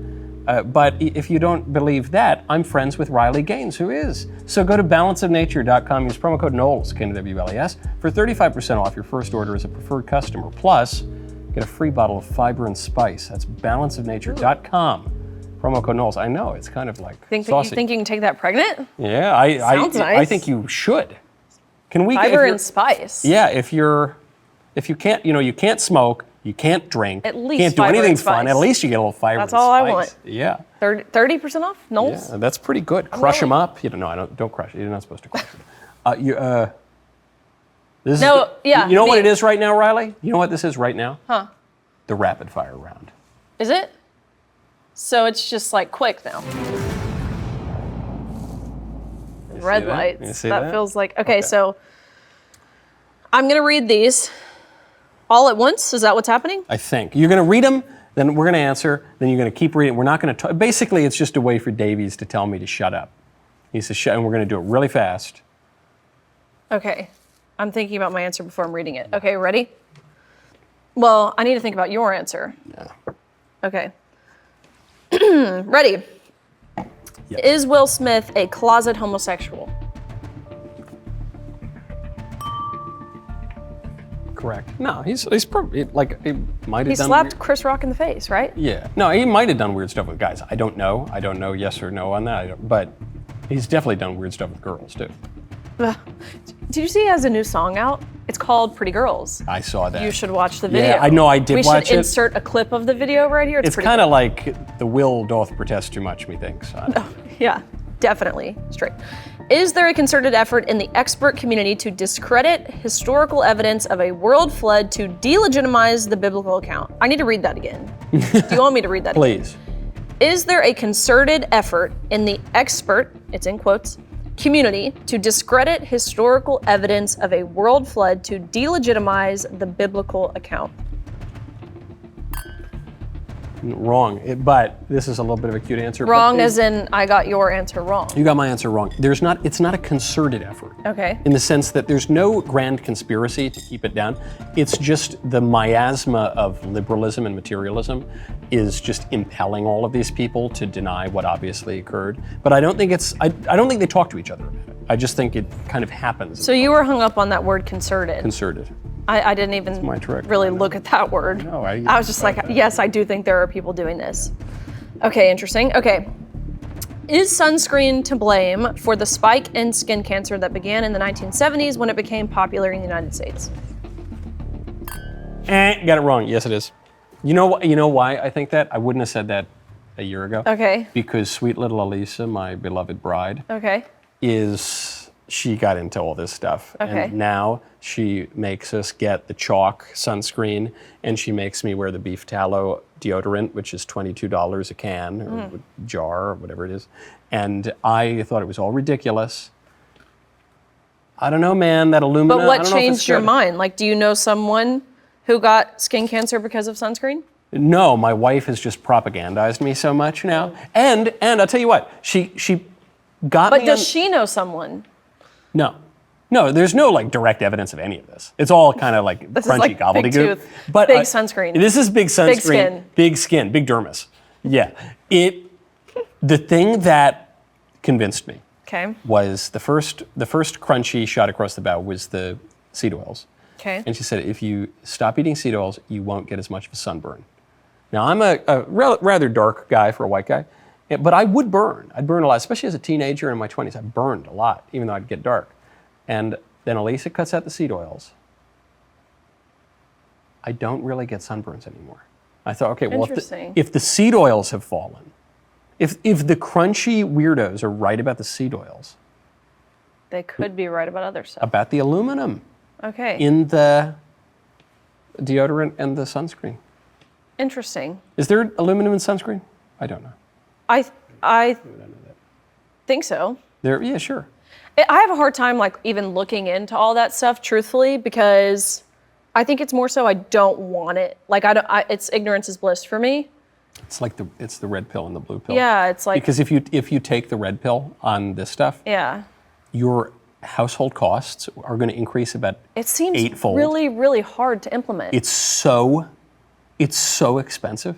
but if you don't believe that, I'm friends with Riley Gaines, who is. So go to balanceofnature.com, use promo code Knowles, KNWLES, for 35% off your first order as a preferred customer. Plus, get a free bottle of fiber and spice. That's balanceofnature.com. Promo code Knowles. I know, it's kind of like saucy. You think you can take that pregnant? Yeah, Sounds nice. I think you should. Can we Fiber and spice. Yeah, if you can't, you can't smoke, you can't drink, at least can't do fiber anything and fun, spice. at least you get a little fiber That's and all spice. I want. Yeah. 30% off? Knowles? Yeah, that's pretty good. Crush them up. Don't crush it. You're not supposed to crush it. This No, is, yeah, You know what me. it is right now, Riley? You know what this is right now? Huh. The rapid fire round. Is it? So it's just like quick now. Red see that? lights. You see That that? feels like, okay, so I'm going to read these all at once. Is that what's happening? I think. You're going to read them, then we're going to answer, then you're going to keep reading. We're not going to talk. Basically, it's just a way for Davies to tell me to shut up. He says, shut, and we're going to do it really fast. Okay. I'm thinking about my answer before I'm reading it. Okay, ready? Well, I need to think about your answer. Yeah. Okay. Ready? Yes. Is Will Smith a closet homosexual? Correct. No, he's probably, like, he might have He done slapped weird- Chris Rock in the face, right? Yeah. No, he might have done weird stuff with guys. I don't know. I don't know yes or no on that. But he's definitely done weird stuff with girls, too. Ugh. Did you see he has a new song out? It's called Pretty Girls. I saw that. You should watch the video. Yeah, I know, I did watch We should it. insert a clip of the video right here. It's pretty kind of good. like the will doth protest too much, methinks. Yeah, definitely. Straight. Is there a concerted effort in the expert community to discredit historical evidence of a world flood to delegitimize the biblical account? I need to read that again. Do you want me to read that again? Please. Is there a concerted effort in the expert, it's in quotes, community to discredit historical evidence of a world flood to delegitimize the biblical account? Wrong. But this is a little bit of a cute answer. but Wrong it- as in I got your answer wrong. You got my answer wrong. It's not a concerted effort. Okay. In the sense that there's no grand conspiracy to keep it down. It's just the miasma of liberalism and materialism is just impelling all of these people to deny what obviously occurred. But I don't think I don't think they talk to each other about it. I just think it kind of happens. So you were hung up on that word concerted. Concerted. I didn't even my trick. really I know. look at that word. No, I was just like, yes, I do think there are people doing this. Okay, interesting. Okay. Is sunscreen to blame for the spike in skin cancer that began in the 1970s when it became popular in the United States? Got it wrong. Yes, it is. You know why I think that? I wouldn't have said that a year ago. Okay. Because sweet little Elisa, my beloved bride, Okay. she got into all this stuff. Okay. And now she makes us get the chalk sunscreen, and she makes me wear the beef tallow deodorant, which is $22 a can or jar or whatever it is. And I thought it was all ridiculous. I don't know, man, that alumina. But I what don't know if it's changed your good. mind? Like, do you know someone who got skin cancer because of sunscreen? No, my wife has just propagandized me so much now. And I'll tell you what, she got me But does on- she know someone? No, there's no like direct evidence of any of this. It's all kind of like This is crunchy like big gobbledygook. tooth, But big sunscreen. This is big sunscreen, skin. big skin, big dermis. Yeah. The thing that convinced me Okay. was the first crunchy shot across the bow was the seed oils. Okay. And she said, if you stop eating seed oils, you won't get as much of a sunburn. Now, I'm a rather dark guy for a white guy, but I would burn. I'd burn a lot, especially as a teenager in my 20s. I burned a lot, even though I'd get dark. And then Elisa cuts out the seed oils. I don't really get sunburns anymore. I thought, okay, well, Interesting. if the seed oils have fallen, if the crunchy weirdos are right about the seed oils, They could be right about other stuff. about the aluminum Okay. in the deodorant and the sunscreen. Interesting. Is there aluminum in sunscreen? I don't know. I think so. Yeah, sure. I have a hard time like even looking into all that stuff truthfully, because I think it's more so I don't want it. Like it's ignorance is bliss for me. It's like the red pill and the blue pill. Yeah, it's like, because if you take the red pill on this stuff, yeah, your household costs are going to increase about it seems eightfold. really, really hard to implement. It's so expensive.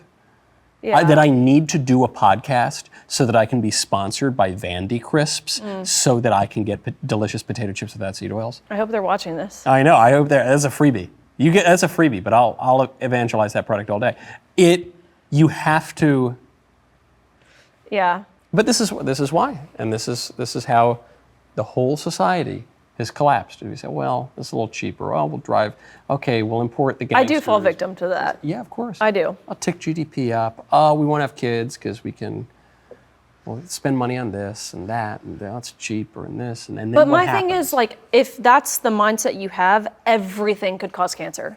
Yeah. That I need to do a podcast so that I can be sponsored by Vandy Crisps so that I can get delicious potato chips without seed oils. I hope they're watching this. I know. I hope that's a freebie. That's a freebie, but I'll evangelize that product all day. You have to. Yeah. But this is why, and this is how the whole society has collapsed. We say, well, it's a little cheaper. Oh, we'll drive. Okay, we'll import the gangsters. I do fall victim to that. Yeah, of course. I do. I'll tick GDP up. Oh, we won't have kids because we'll spend money on this and that, and that's cheaper and this, and then But what my happens? thing is, like, if that's the mindset you have, everything could cause cancer.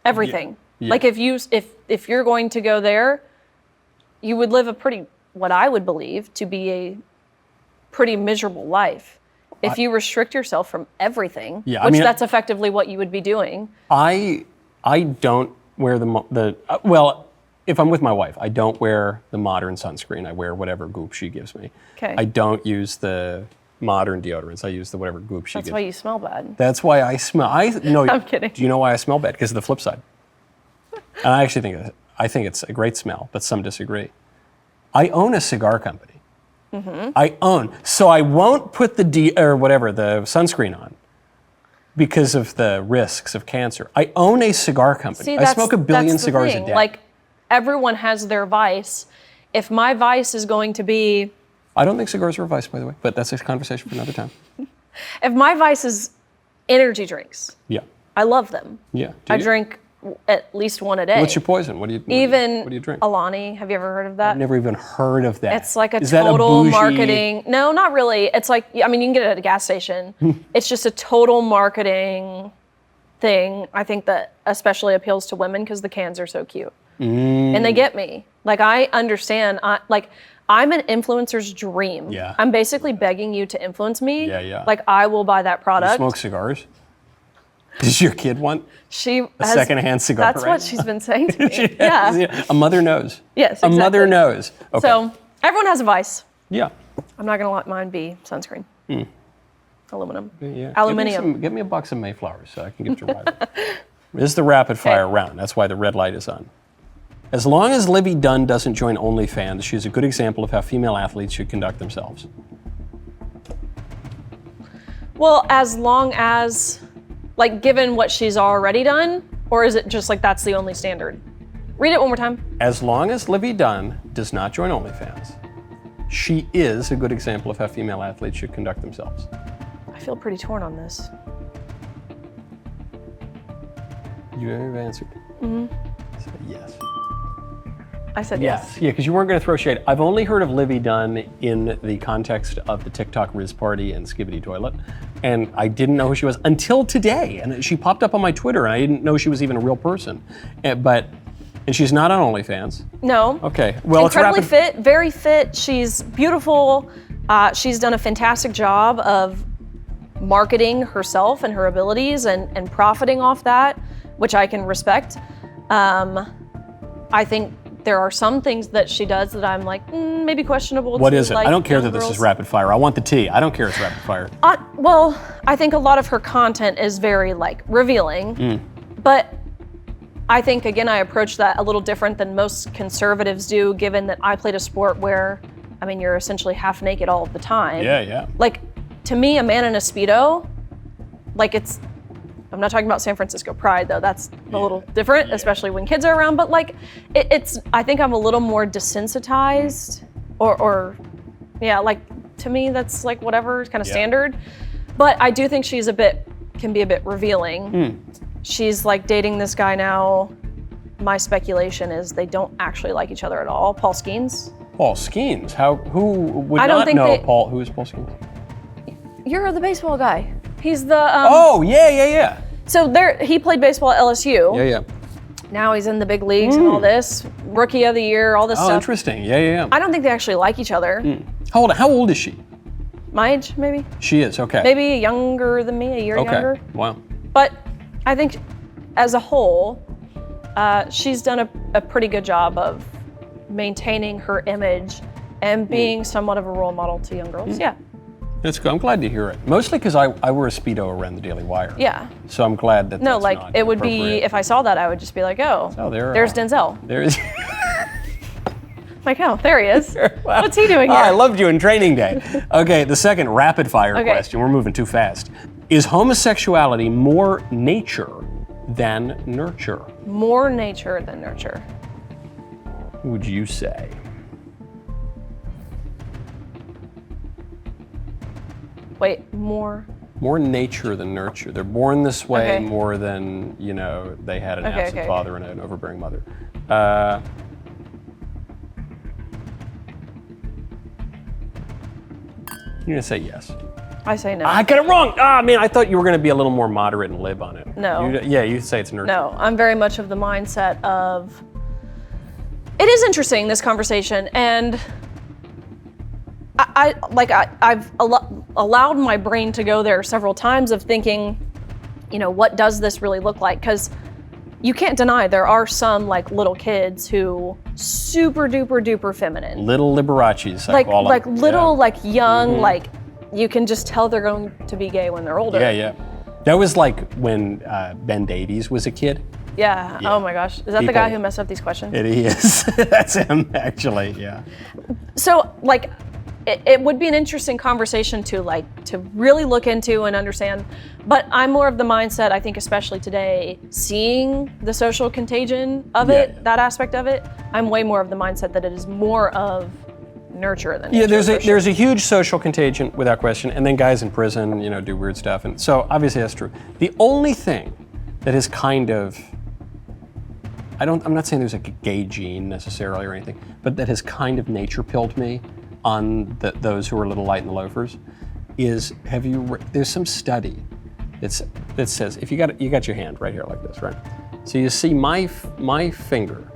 Everything. Yeah. Like if you're going to go there, you would live what I would believe to be a pretty miserable life. If you restrict yourself from everything, that's effectively what you would be doing. I don't wear well, if I'm with my wife, I don't wear the modern sunscreen. I wear whatever goop she gives me. Okay. I don't use the modern deodorants. I use the whatever goop she gives me. That's why you smell bad. That's why I smell. No, I'm kidding. Do you know why I smell bad? Because of the flip side. And I actually think it's a great smell, but some disagree. I own a cigar company. Mm-hmm. So I won't put the sunscreen on because of the risks of cancer. I own a cigar company. See, I smoke 1 billion that's the cigars thing. a day. Like, everyone has their vice. If my vice is going to be, I don't think cigars are a vice, by the way, but that's a conversation for another time. if my vice is energy drinks, Yeah. I love them. Yeah. I drink at least one a day. What's your poison? What do you drink? Alani, have you ever heard of that? I've never even heard of that. It's like Is that total bougie- marketing. No, not really. It's like, I mean, you can get it at a gas station. It's just a total marketing thing. I think that especially appeals to women because the cans are so cute. And they get me. Like, I understand. I'm an influencer's dream. Yeah. I'm basically begging you to influence me. Yeah. Like, I will buy that You product. smoke cigars? Does your kid want a secondhand cigar? That's right what now? she's been saying to me. She Yeah. has, A mother knows. Yes, A mother exactly. knows. Okay. So everyone has a vice. Yeah. I'm not going to let mine be sunscreen. Aluminum. Yeah. Aluminium. Give me a box of Mayflowers so I can give to Ryder. This is the rapid fire round. That's why the red light is on. As long as Livy Dunn doesn't join OnlyFans, she's a good example of how female athletes should conduct themselves. Well, as long as, like, given what she's already done, or is it just like that's the only standard? Read it one more time. As long as Livy Dunn does not join OnlyFans, she is a good example of how female athletes should conduct themselves. I feel pretty torn on this. You have answered. Mm-hmm. So, yes. I said yes. Yeah, because you weren't going to throw shade. I've only heard of Livy Dunn in the context of the TikTok Riz Party and Skibbity Toilet, and I didn't know who she was until today. And she popped up on my Twitter, and I didn't know she was even a real person. And she's not on OnlyFans. No. Okay. Well, incredibly fit, very fit. She's beautiful. She's done a fantastic job of marketing herself and her abilities and profiting off that, which I can respect. I think there are some things that she does that I'm like, maybe questionable. What to, is it? like, I don't care young that this is girls. rapid fire. I want the tea. I don't care it's rapid fire. Well, I think a lot of her content is very, like, revealing. But I think, again, I approach that a little different than most conservatives do, given that I played a sport where, I mean, you're essentially half naked all of the time. Yeah. Like, to me, a man in a Speedo, like, I'm not talking about San Francisco Pride, though. That's a little different, especially when kids are around. But, like, I think I'm a little more desensitized or like, to me, that's, like, whatever, kind of standard. But I do think she's can be a bit revealing. She's, like, dating this guy now. My speculation is they don't actually like each other at all. Paul Skeens. Paul Skeens? Who would I don't not think know they- Paul? Who is Paul Skeens? You're the baseball guy. He's the. Yeah. So he played baseball at LSU. Yeah. Now he's in the big leagues and all this. Rookie of the year, all this Oh, stuff. interesting. Yeah. I don't think they actually like each other. How old is she? My age, maybe. She is, okay. Maybe younger than me, a year younger. Wow. But I think as a whole, she's done a pretty good job of maintaining her image and being somewhat of a role model to young girls. Yeah. That's good. I'm glad to hear it. Mostly because I wear a Speedo around the Daily Wire. Yeah. So I'm glad that No, that's like not it would be, appropriate. if I saw that, I would just be like, oh, there's Denzel. There's. Like, oh, there he is. What's he doing here? I loved you in Training Day. Okay, the second rapid fire Okay. question. We're moving too fast. Is homosexuality more nature than nurture? More nature than nurture. What would you say? Wait, more. More nature than nurture. They're born this way Okay. more than, they had an Okay, absent okay, father and an overbearing mother. You're gonna say yes. I say no. I got it wrong. Man, I thought you were gonna be a little more moderate and live on it. No. You'd say it's nurture. No, I'm very much of the mindset of, it is interesting, this conversation, and I've allowed my brain to go there several times of thinking, what does this really look like? Because you can't deny there are some like little kids who super duper duper feminine. Little Liberace's, I call them. Like little, Yeah. like young, like you can just tell they're going to be gay when they're older. Yeah. That was like when Ben Davies was a kid. Yeah. Oh my gosh. Is that the guy who messed up these questions? It is. That's him, actually. Yeah. So like, it would be an interesting conversation to really look into and understand, but I'm more of the mindset, I think especially today, seeing the social contagion of it, that aspect of it, I'm way more of the mindset that it is more of nurture than nature, there's a huge social contagion without question, and then guys in prison, do weird stuff, and so obviously that's true. The only thing that is kind of, I'm not saying there's like a gay gene necessarily or anything, but that has kind of nature pilled me on those who are a little light in the loafers, is there's some study that says if you got your hand right here like this, right? So you see my finger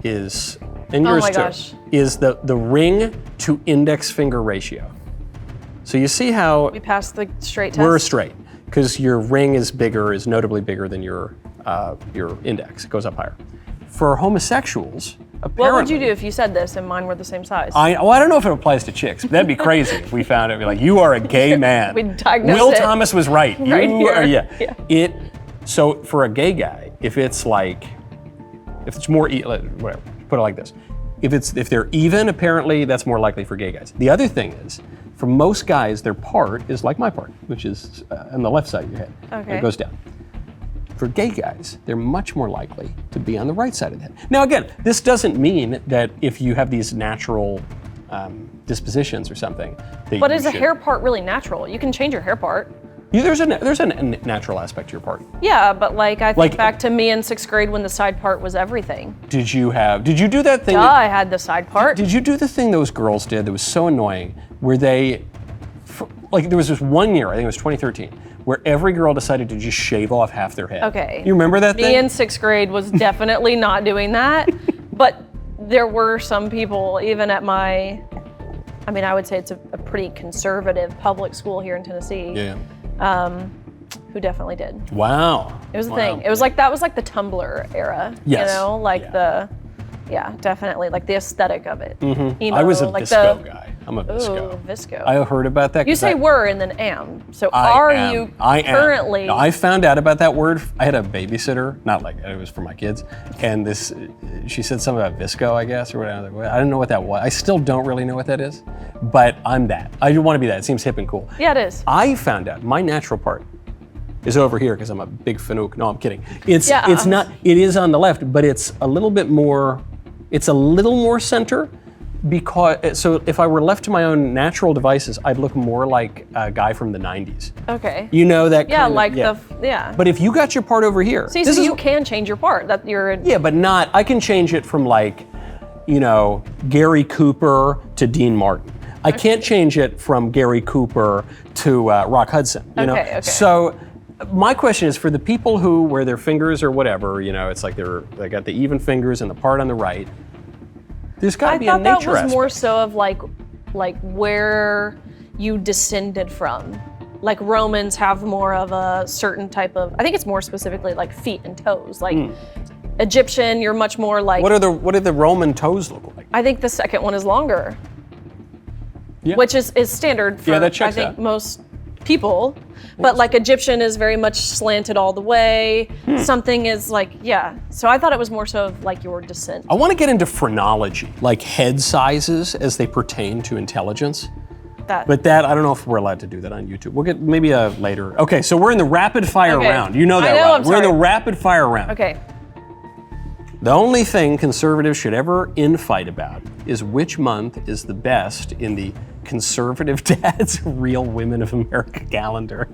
is, and yours too, gosh. is the ring to index finger ratio. So you see how We passed the straight test. we're straight because your ring is notably bigger than your index. It goes up higher. For homosexuals, apparently. What would you do if you said this and mine were the same size? I don't know if it applies to chicks, but that'd be crazy if we found it. Be like, you are a gay man. We'd diagnose Will it Thomas was right. right You here. are, yeah. So for a gay guy, if it's more, whatever, put it like this. If they're even, apparently that's more likely for gay guys. The other thing is, for most guys, their part is like my part, which is on the left side of your head. Okay. It goes down. For gay guys, they're much more likely to be on the right side of the head. Now again, this doesn't mean that if you have these natural dispositions or something, that But you is a should- hair part really natural? You can change your hair part. there's a natural aspect to your part. Yeah, but I think Like- back to me in 6th grade when the side part was everything. Did you do that thing? I had the side part. Did you do the thing those girls did that was so annoying, where there was this one year, I think it was 2013, where every girl decided to just shave off half their head. Okay. You remember that Me thing? in 6th grade was definitely not doing that, but there were some people, even at I would say it's a pretty conservative public school here in Tennessee, Yeah. who definitely did. Wow. It was a thing. It was that was like the Tumblr era, Yes. definitely, like the aesthetic of it. Emo, I was a like Visco guy. I'm a Ooh, Visco. Visco. I heard about that. You 'cause say I- were and then am. So I are am. you I am. currently? No, I found out about that word. I had a babysitter, not like it was for my kids, and she said something about Visco, I guess, or whatever. I was like, well, I don't know what that was. I still don't really know what that is, but I'm that. I want to be that. It seems hip and cool. Yeah, it is. I found out my natural part is over here because I'm a big fanook. No, I'm kidding. It's not. It is on the left, but it's a little bit more. It's a little more center. So if I were left to my own natural devices, I'd look more like a guy from the 90s. Okay. You know that Yeah, kind of, yeah. But if you got your part over here, See, so you can change your part. That you're. yeah, but not. I can change it from Gary Cooper to Dean Martin. I can't change it from Gary Cooper to Rock Hudson. You know. Okay. So my question is for the people who wear their fingers or whatever. It's like they got the even fingers and the part on the right. There's got to be a nature I thought that was aspect. more so of like where you descended from. Like Romans have more of a certain type of, I think it's more specifically like feet and toes. Like Egyptian, you're much more like. What do the Roman toes look like? I think the second one is longer. Yeah. Which is standard for, that checks I think, out. most people. But like Egyptian is very much slanted all the way. Something is like, yeah. So I thought it was more so of like your descent. I want to get into phrenology, like head sizes as they pertain to intelligence. But that, I don't know if we're allowed to do that on YouTube. We'll get maybe later. Okay, so we're in the rapid fire round. You know that, I know, right? I'm We're in sorry. the rapid fire round. Okay. The only thing conservatives should ever infight about is which month is the best in the Conservative Dad's Real Women of America calendar.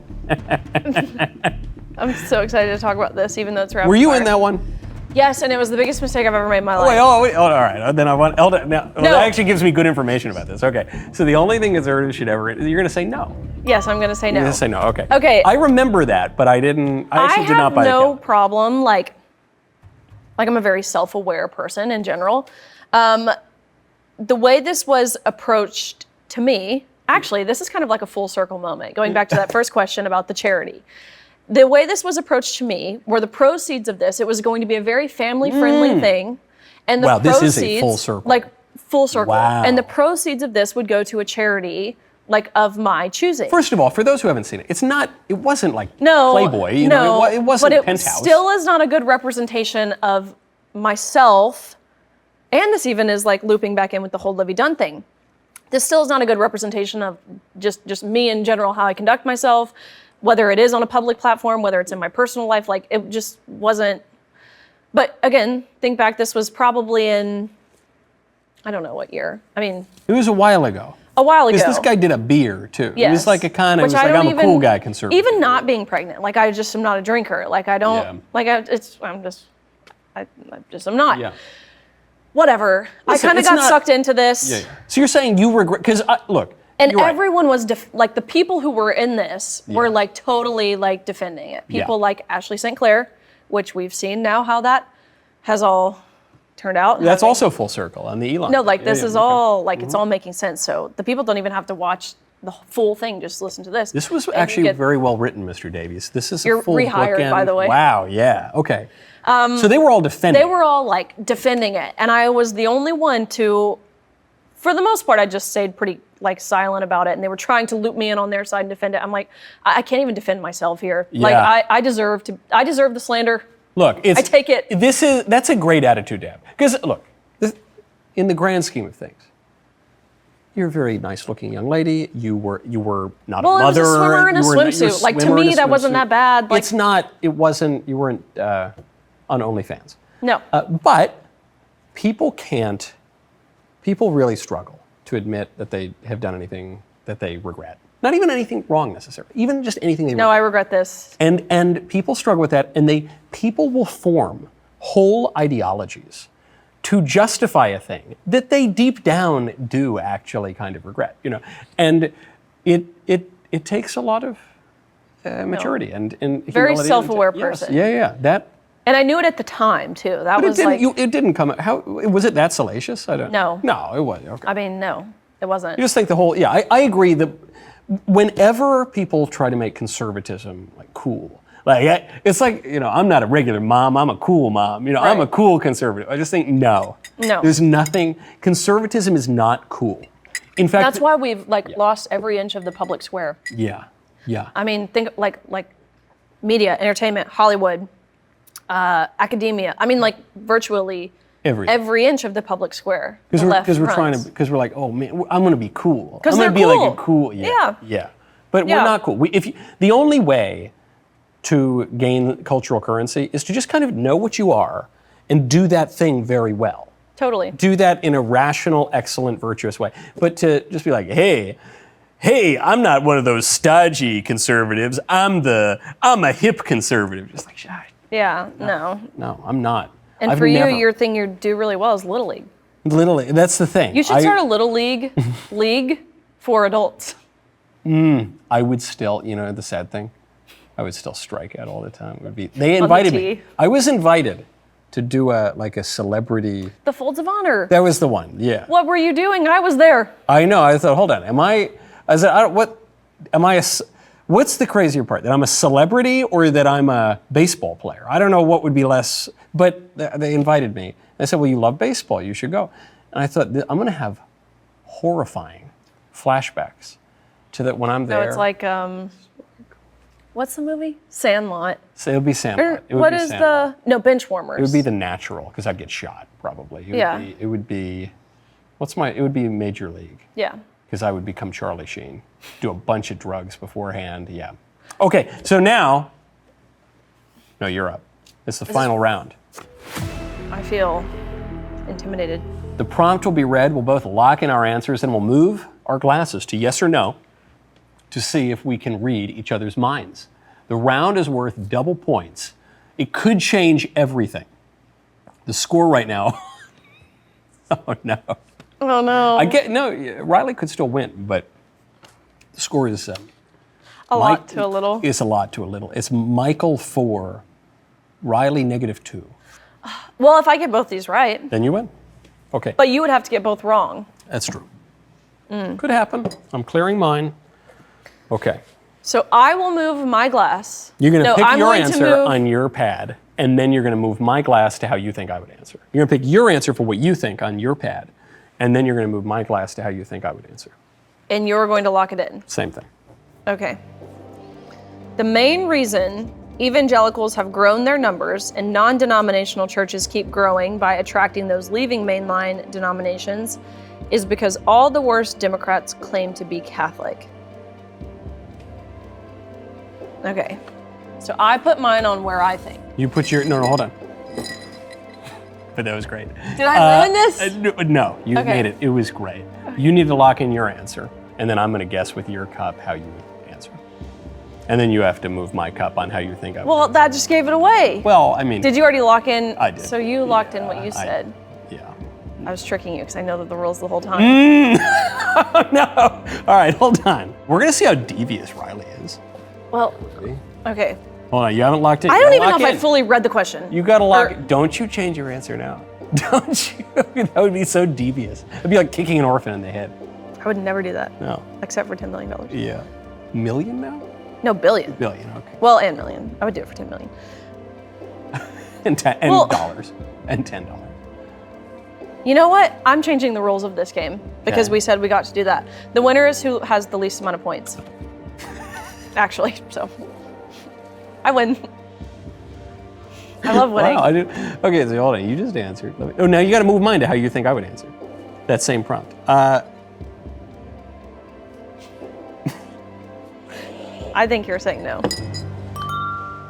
I'm so excited to talk about this, even though it's rapid Were you fire. in that one? Yes, and it was the biggest mistake I've ever made in my life. Wait, all right. Then I want Elda. Now, that actually gives me good information about this. Okay, so the only thing conservatives should ever, you're going to say no. Yes, I'm going to say no. You're going to say no. Okay. Okay. I remember that, but I didn't. I actually did not buy I the have no calendar. problem. Like I'm a very self-aware person in general. The way this was approached to me, actually, this is kind of like a full circle moment. Going back to that first question about the charity. The way this was approached to me were the proceeds of this. It was going to be a very family-friendly thing. And the Wow, proceeds, this is a full circle. Like full circle. Wow. And the proceeds of this would go to a charity like of my choosing. First of all, for those who haven't seen it, it wasn't like No, Playboy. no, It wasn't but it Penthouse. still is not a good representation of myself. And this even is like looping back in with the whole Livy Dunn thing. This still is not a good representation of just me in general, how I conduct myself, whether it is on a public platform, whether it's in my personal life, like it just wasn't. But again, think back, this was probably in, I don't know what year. I mean, It was a while ago. a while ago. Because this guy did a beer too. Yes. It was like a kind of, Which it was I like don't I'm a cool guy conservative. Even not being pregnant, like I just am not a drinker. Like I don't, Yeah. like I'm not. Yeah. Whatever. Listen, I kind of it's got not- sucked into this. Yeah. So you're saying you regret, because look. And you're right. everyone was, like the people who were in this were like totally like defending it. People like Ashley St. Clair, which we've seen now how that has all turned out. That's also full circle on the Elon. No, thing. like this Yeah, is okay. all, like it's all making sense. So the people don't even have to watch the full thing, just listen to this. This was And you actually get- very well written, Mr. Davies. This is You're a full rehired, bookend. by the way. Wow, yeah, okay. So they were all defending. They were all like defending it. And I was the only one to, for the most part, I just stayed pretty like silent about it. And they were trying to loop me in on their side and defend it. I'm like, I can't even defend myself here. Yeah. Like I deserve the slander. Look, I take it. That's a great attitude to have. Because look, in the grand scheme of things, you're a very nice-looking young lady. You were not a Well, it was mother. a swimmer in a you were you were swimsuit. Like, to swimmer in me, a that wasn't swimsuit. that bad. Like- It's not. It wasn't. You weren't on OnlyFans. No. But people really struggle to admit that they have done anything that they regret. Not even anything wrong necessarily. Even just anything they No, I regret this. And people struggle with that, and people will form whole ideologies to justify a thing that they deep down do actually kind of regret, and it takes a lot of maturity and Very humility. self-aware Yes, person. yeah, that. And I knew it at the time too. That But was like, it didn't come. How was it that salacious? I don't. No. No, it wasn't. Okay. I mean, no, it wasn't. You just think the whole. Yeah, I agree that whenever people try to make conservatism like cool, like it's like I'm not a regular mom. I'm a cool mom. I'm a Right. cool conservative. I just think no. No. There's nothing. Conservatism is not cool. In fact, That's why we've lost every inch of the public square. Yeah. Yeah. I mean, think like media, entertainment, Hollywood, academia. I mean, like virtually every inch of the public square. Because we're like, oh man, I'm gonna be cool. 'Cause I'm gonna they're be cool. like a cool. Yeah. Yeah. But Yeah. we're not cool. The only way to gain cultural currency is to just kind of know what you are and do that thing very well. Totally. Do that in a rational, excellent, virtuous way. But to just be like, hey, I'm not one of those stodgy conservatives. I'm a hip conservative. Just like, Yeah. No. no, I'm not. And I've for you, never- your thing you do really well is Little League. Literally, that's the thing. You should start a Little League league for adults. I would still, the sad thing, I would still strike out all the time. They invited me. tee. I was invited to do a celebrity. The Folds of Honor. That was the one, yeah. What were you doing? I was there. I know. I thought, hold on, I said, what's the crazier part? That I'm a celebrity or that I'm a baseball player? I don't know what would be less, but they invited me. I said, well, you love baseball, you should go. And I thought, I'm going to have horrifying flashbacks to that when I'm there. No, it's like, what's the movie? Sandlot. So it would be Sandlot. What is the, no, Benchwarmers. It would be The Natural, because I'd get shot, probably. It would be Major League. Yeah. Because I would become Charlie Sheen, do a bunch of drugs beforehand, yeah. Okay, so now, no, you're up. It's the final round. I feel intimidated. The prompt will be read, we'll both lock in our answers, and we'll move our glasses to yes or no to see if we can read each other's minds. The round is worth double points. It could change everything. The score right now, oh no. Oh no. Riley could still win, but the score is a lot to a little. It's a lot to a little. It's Michael 4, Riley -2. Well, if I get both these right. Then you win. Okay. But you would have to get both wrong. That's true. Could happen. I'm clearing mine. Okay. So I will move my glass. You're going to pick your answer on your pad, and then you're going to move my glass to how you think I would answer. You're going to pick your answer for what you think on your pad, and then you're going to move my glass to how you think I would answer. And you're going to lock it in. Same thing. Okay. The main reason evangelicals have grown their numbers and non-denominational churches keep growing by attracting those leaving mainline denominations is because all the worst Democrats claim to be Catholic. Okay. So I put mine on where I think. You put your, no, hold on. But that was great. Did I ruin this? No, you made it. It was great. You need to lock in your answer, and then I'm going to guess with your cup how you would answer. And then you have to move my cup on how you think I would. Well, that just gave it away. Well, I mean. Did you already lock in? I did. So you locked in what you said. Yeah. I was tricking you because I know that the rules the whole time. No. All right, hold on. We're going to see how devious Riley is. Well, okay. Hold on, you haven't locked in. I don't even know if I fully read the question. You got to lock it. Don't you change your answer now. Don't you? That would be so devious. It'd be like kicking an orphan in the head. I would never do that. No. Except for $10 million. Yeah. Million now? No, billion. Billion, okay. Well, and million. I would do it for $10 million. and dollars. And $10. You know what? I'm changing the rules of this game because we said we got to do that. The winner is who has the least amount of points. Actually, so I win. I love winning. Wow, I do. Okay, so hold on. You just answered. Oh, now you got to move mine to how you think I would answer. That same prompt. I think you're saying no.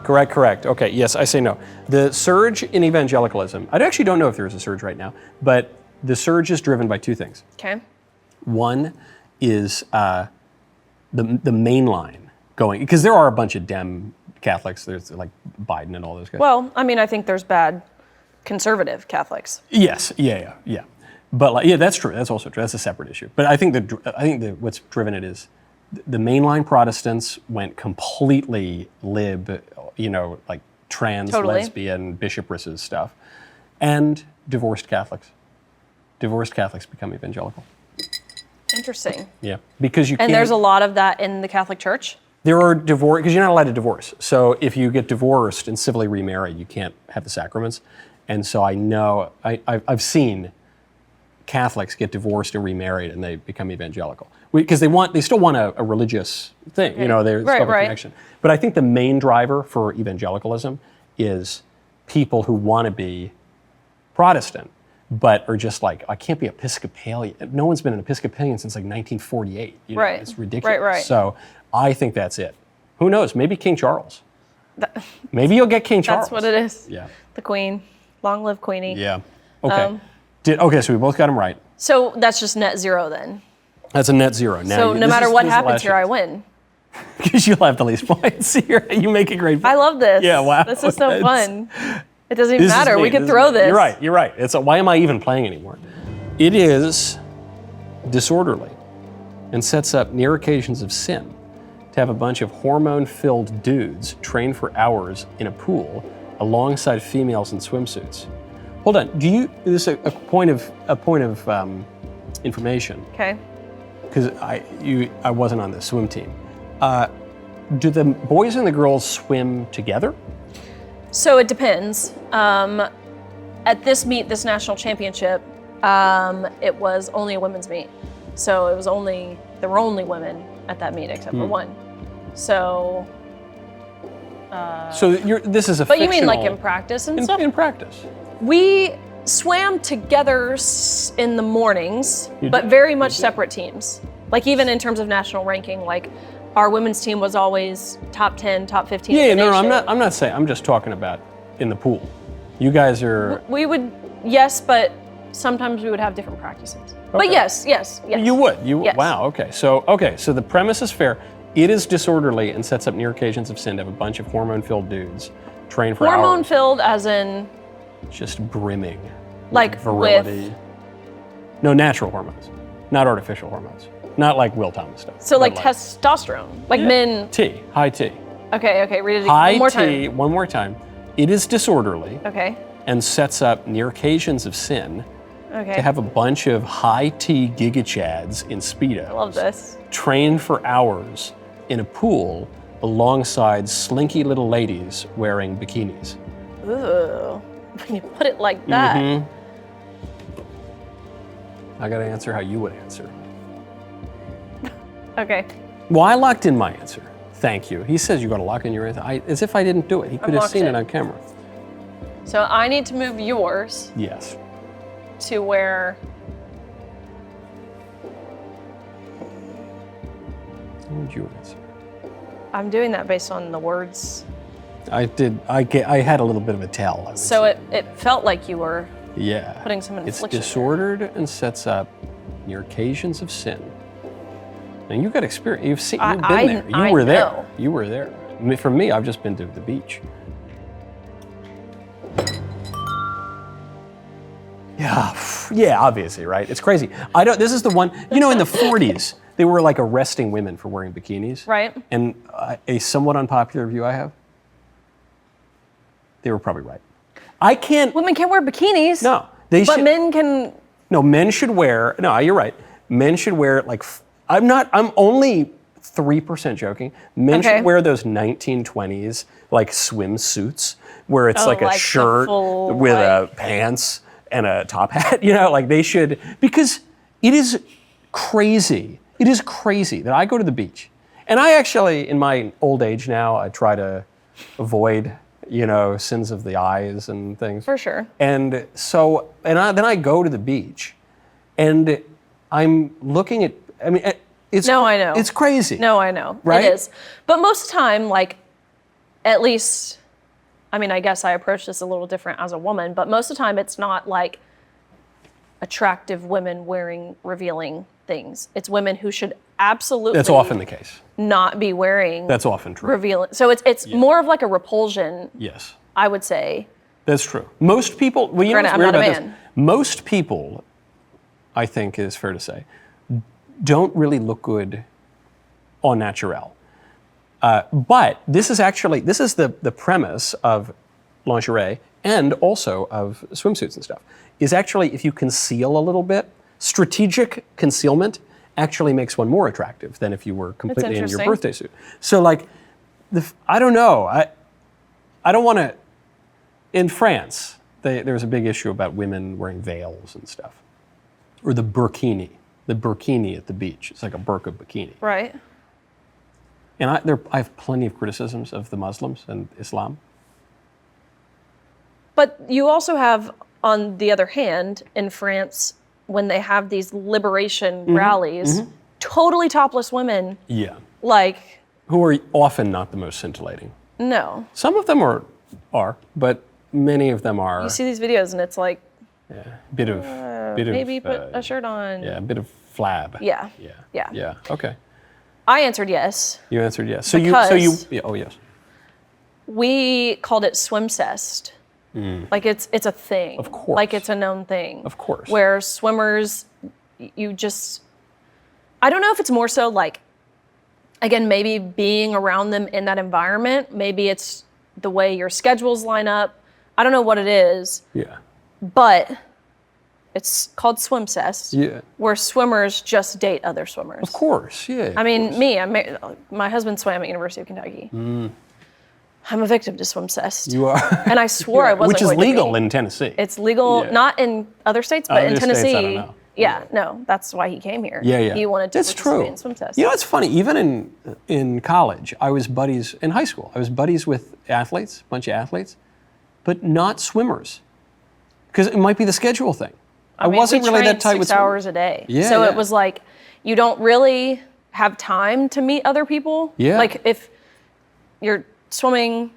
Correct. Okay, yes, I say no. The surge in evangelicalism, I actually don't know if there's a surge right now, but the surge is driven by two things. Okay. One is the main line going, because there are a bunch of Dem Catholics, there's like Biden and all those guys. Well, I mean, I think there's bad conservative Catholics. Yes, yeah. But like, yeah, that's true. That's also true. That's a separate issue. But I think what's driven it is the mainline Protestants went completely lib, like trans, lesbian, bishopresses stuff, and divorced Catholics. Divorced Catholics become evangelical. Interesting. Yeah, because you can't. And there's a lot of that in the Catholic Church? There are divorce, because you're not allowed to divorce. So if you get divorced and civilly remarried, you can't have the sacraments. And so I know, I've seen Catholics get divorced and remarried and they become evangelical. Because they still want a religious thing, there's still a connection. But I think the main driver for evangelicalism is people who want to be Protestant, but are just like, I can't be Episcopalian. No one's been an Episcopalian since like 1948. Right. It's ridiculous. Right. So I think that's it. Who knows? Maybe King Charles. Maybe you'll get King Charles. That's what it is. Yeah. The Queen. Long live Queenie. Yeah. Okay. Okay, so we both got them right. So that's just net zero then. That's a net zero. Now so no matter what happens here, I win. Because you'll have the least points here. You make a great point. I love this. Yeah, wow. This is so fun. It doesn't even matter. We can throw this. You're right. Why am I even playing anymore? It is disorderly and sets up near occasions of sin to have a bunch of hormone-filled dudes train for hours in a pool alongside females in swimsuits. Hold on. This is a point of information. Okay. because I wasn't on the swim team. Do the boys and the girls swim together? So it depends. At this meet, this national championship, it was only a women's meet. So there were only women at that meet except for one. So. This is a. But you mean like in practice and stuff? In practice. We swam together in the mornings, but very much separate teams. Like even in terms of national ranking, like our women's team was always top 10, top 15. Yeah, no, I'm not saying. I'm just talking about in the pool. You guys are. We would, yes, but sometimes we would have different practices. Okay. But yes. You would. Yes. Wow. Okay. So the premise is fair. It is disorderly and sets up near occasions of sin to have a bunch of hormone-filled dudes train for hours. Hormone-filled, as in. Just brimming. Like virility. No, natural hormones, not artificial hormones. Not like Will Thomas stuff. So like testosterone, like men. High T. Okay, read it High one more T, time. one more time. It is disorderly. Okay. And sets up near occasions of sin Okay. to have a bunch of high T gigachads in Speedos. I love this. Train for hours in a pool alongside slinky little ladies wearing bikinis. Ooh, when you put it like that. Mm-hmm. I gotta answer how you would answer. Okay. Well, I locked in my answer. Thank you. He says you gotta lock in your answer. As if I didn't do it. He could have seen it on camera. So I need to move yours Yes. to where. What would you answer? I'm doing that based on the words. I did. I had a little bit of a tell. I would So say. it felt like you were Yeah. putting some It's infliction. disordered and sets up near occasions of sin. And you've got experience. You've been there. I You were there. know. You were there. For me, I've just been to the beach. Yeah, obviously, right? It's crazy. This is the one, in the 40s, they were like arresting women for wearing bikinis. Right. And a somewhat unpopular view I have, they were probably right. Women can't wear bikinis. No. But men can. No, men should wear, no, you're right. Men should wear I'm only 3% joking. Men should wear those 1920s like swimsuits where it's like a like shirt with pants and a top hat, like they should, because it is crazy. It is crazy that I go to the beach and I actually, in my old age now, I try to avoid, sins of the eyes and things. For sure. And so, then I go to the beach and I'm looking at, it's No, I know. It's crazy. No, I know. Right? It is. But most of the time, at least, I guess I approach this a little different as a woman, but most of the time it's not like attractive women wearing revealing things. It's women who should absolutely That's often the case. not be wearing That's often true. revealing. So it's more of like a repulsion, Yes. I would say. That's true. Most people, well, Granted, I'm what's weird not a about this? man. Most people, I think it is fair to say, don't really look good au naturel. But this is the premise of lingerie and also of swimsuits and stuff, is actually if you conceal a little bit, strategic concealment actually makes one more attractive than if you were completely in your birthday suit. So I don't know. I don't want to, in France, there's a big issue about women wearing veils and stuff. Or the burkini at the beach. It's like a burqa bikini. Right. And I have plenty of criticisms of the Muslims and Islam. But you also have, on the other hand, in France, when they have these liberation rallies, totally topless women. Yeah. Who are often not the most scintillating. No. Some of them are, but many of them are. You see these videos and it's like. Yeah. Bit of. Maybe put a shirt on. Yeah, a bit of flab. Yeah. Yeah. Yeah. Okay. I answered yes. You answered yes. Oh yes. We called it swimcest. It's a thing. Of course. It's a known thing. Of course. Where swimmers, I don't know if it's more so again, maybe being around them in that environment. Maybe it's the way your schedules line up. I don't know what it is. Yeah. But It's called swimcest, Yeah. where swimmers just date other swimmers. Of course, yeah. I mean, my husband swam at University of Kentucky. I'm a victim to swimcest. You are. And I swore I wasn't Which is going to legal be. in Tennessee. It's legal, Yeah. not in other states, but in Other states, Tennessee. I don't know. Yeah, no, that's why he came here. Yeah, yeah. He wanted to That's participate true. in swim test. You know, it's funny. Even in college, I was buddies in high school. I was buddies with athletes, a bunch of athletes, but not swimmers, because it might be the schedule thing. I mean, wasn't we really that trained tight with 6 hours a day. Yeah, so yeah. it was like, you don't really have time to meet other people. Yeah. Like if you're swimming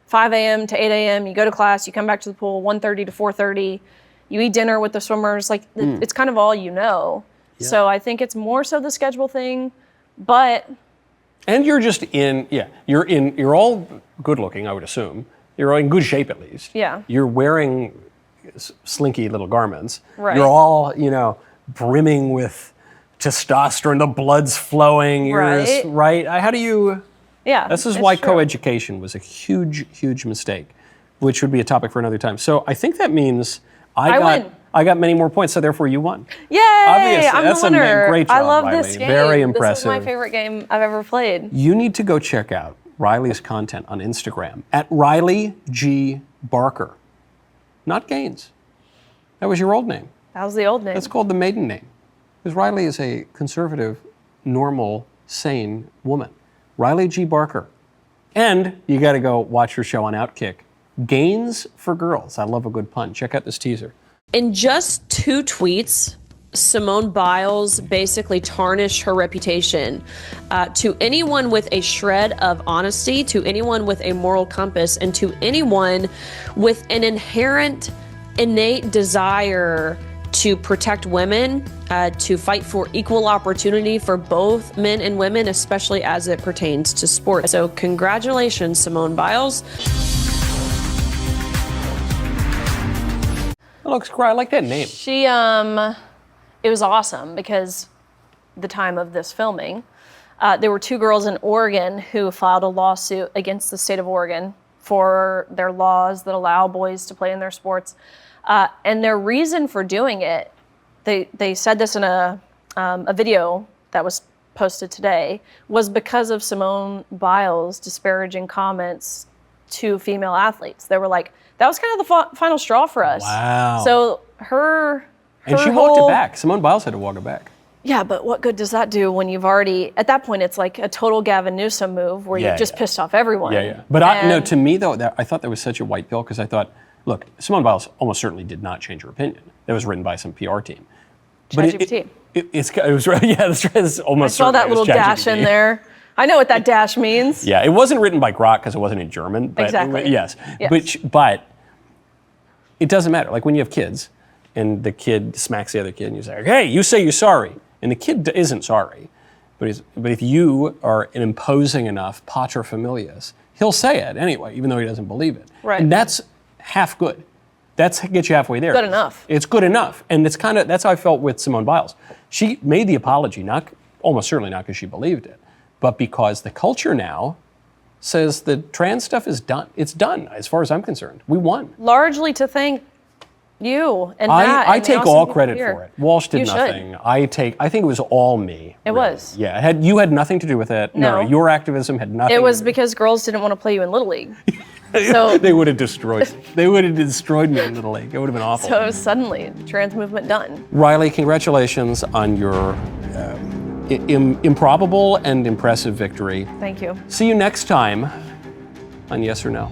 5 a.m. to 8 a.m., you go to class, you come back to the pool 1:30 to 4:30, you eat dinner with the swimmers, like it's kind of all you know. Yeah. So I think it's more so the schedule thing, but And you're just you're all good looking, I would assume. You're in good shape at least. Yeah. You're wearing slinky little garments. Right. You're all, brimming with testosterone, the blood's flowing. Right. Right? How do you... yeah. This is it's why true. coeducation was a huge, huge mistake, which would be a topic for another time. So I think that means I win. I got many more points, so therefore you won. Yay! Obviously, I'm that's the winner. great job, I love Riley. this game. Very This impressive. is my favorite game I've ever played. You need to go check out Riley's content on Instagram at Riley G. Barker. Not Gaines. That was your old name. That was the old name. That's called the maiden name. Because Riley is a conservative, normal, sane woman. Riley G. Barker. And you got to go watch her show on Outkick. Gains for Girls. I love a good pun. Check out this teaser. In just 2 tweets, Simone Biles basically tarnished her reputation. To anyone with a shred of honesty, to anyone with a moral compass, and to anyone with an innate desire to protect women, to fight for equal opportunity for both men and women, especially as it pertains to sport. So congratulations, Simone Biles. That looks great. I like that name. She, it was awesome because the time of this filming, there were 2 girls in Oregon who filed a lawsuit against the state of Oregon for their laws that allow boys to play in their sports. And their reason for doing it, they said this in a video that was posted today, was because of Simone Biles' disparaging comments to female athletes. They were like, that was kind of the final straw for us. Wow. So her And she walked it back. Simone Biles had to walk it back. Yeah, but what good does that do when you've already, at that point, it's like a total Gavin Newsom move where Yeah, you've just yeah. pissed off everyone. Yeah, yeah. But to me, though, I thought that was such a white pill because I thought, look, Simone Biles almost certainly did not change her opinion. That was written by some PR team. ChatGPT. It was right. Yeah, that's right. It's almost. I saw that certainly it was little dash ChatGPT. in there. I know what that dash means. Yeah, it wasn't written by Grok because it wasn't in German. But Exactly. Yes. Yes. But it doesn't matter. Like when you have kids and the kid smacks the other kid and you say, hey, you say you're sorry. And the kid isn't sorry. But if you are an imposing enough paterfamilias, he'll say it anyway, even though he doesn't believe it. Right. And that's half good. That's gets you halfway there. Good enough. It's good enough. And that's how I felt with Simone Biles. She made the apology, almost certainly not because she believed it, but because the culture now says the trans stuff is done. It's done, as far as I'm concerned. We won. Largely to thank you and Matt. I and the take awesome all people credit here. for it. Walsh did You should. nothing. I think it was all me. It really. was. Yeah, you had nothing to do with it. No. Your activism had nothing. It was to do because girls didn't want to play you in Little League. with So, it. They would have destroyed me. They would have destroyed me in Little League. It would have been awful. so suddenly, trans movement done. Riley, congratulations on your improbable and impressive victory. Thank you. See you next time on Yes or No.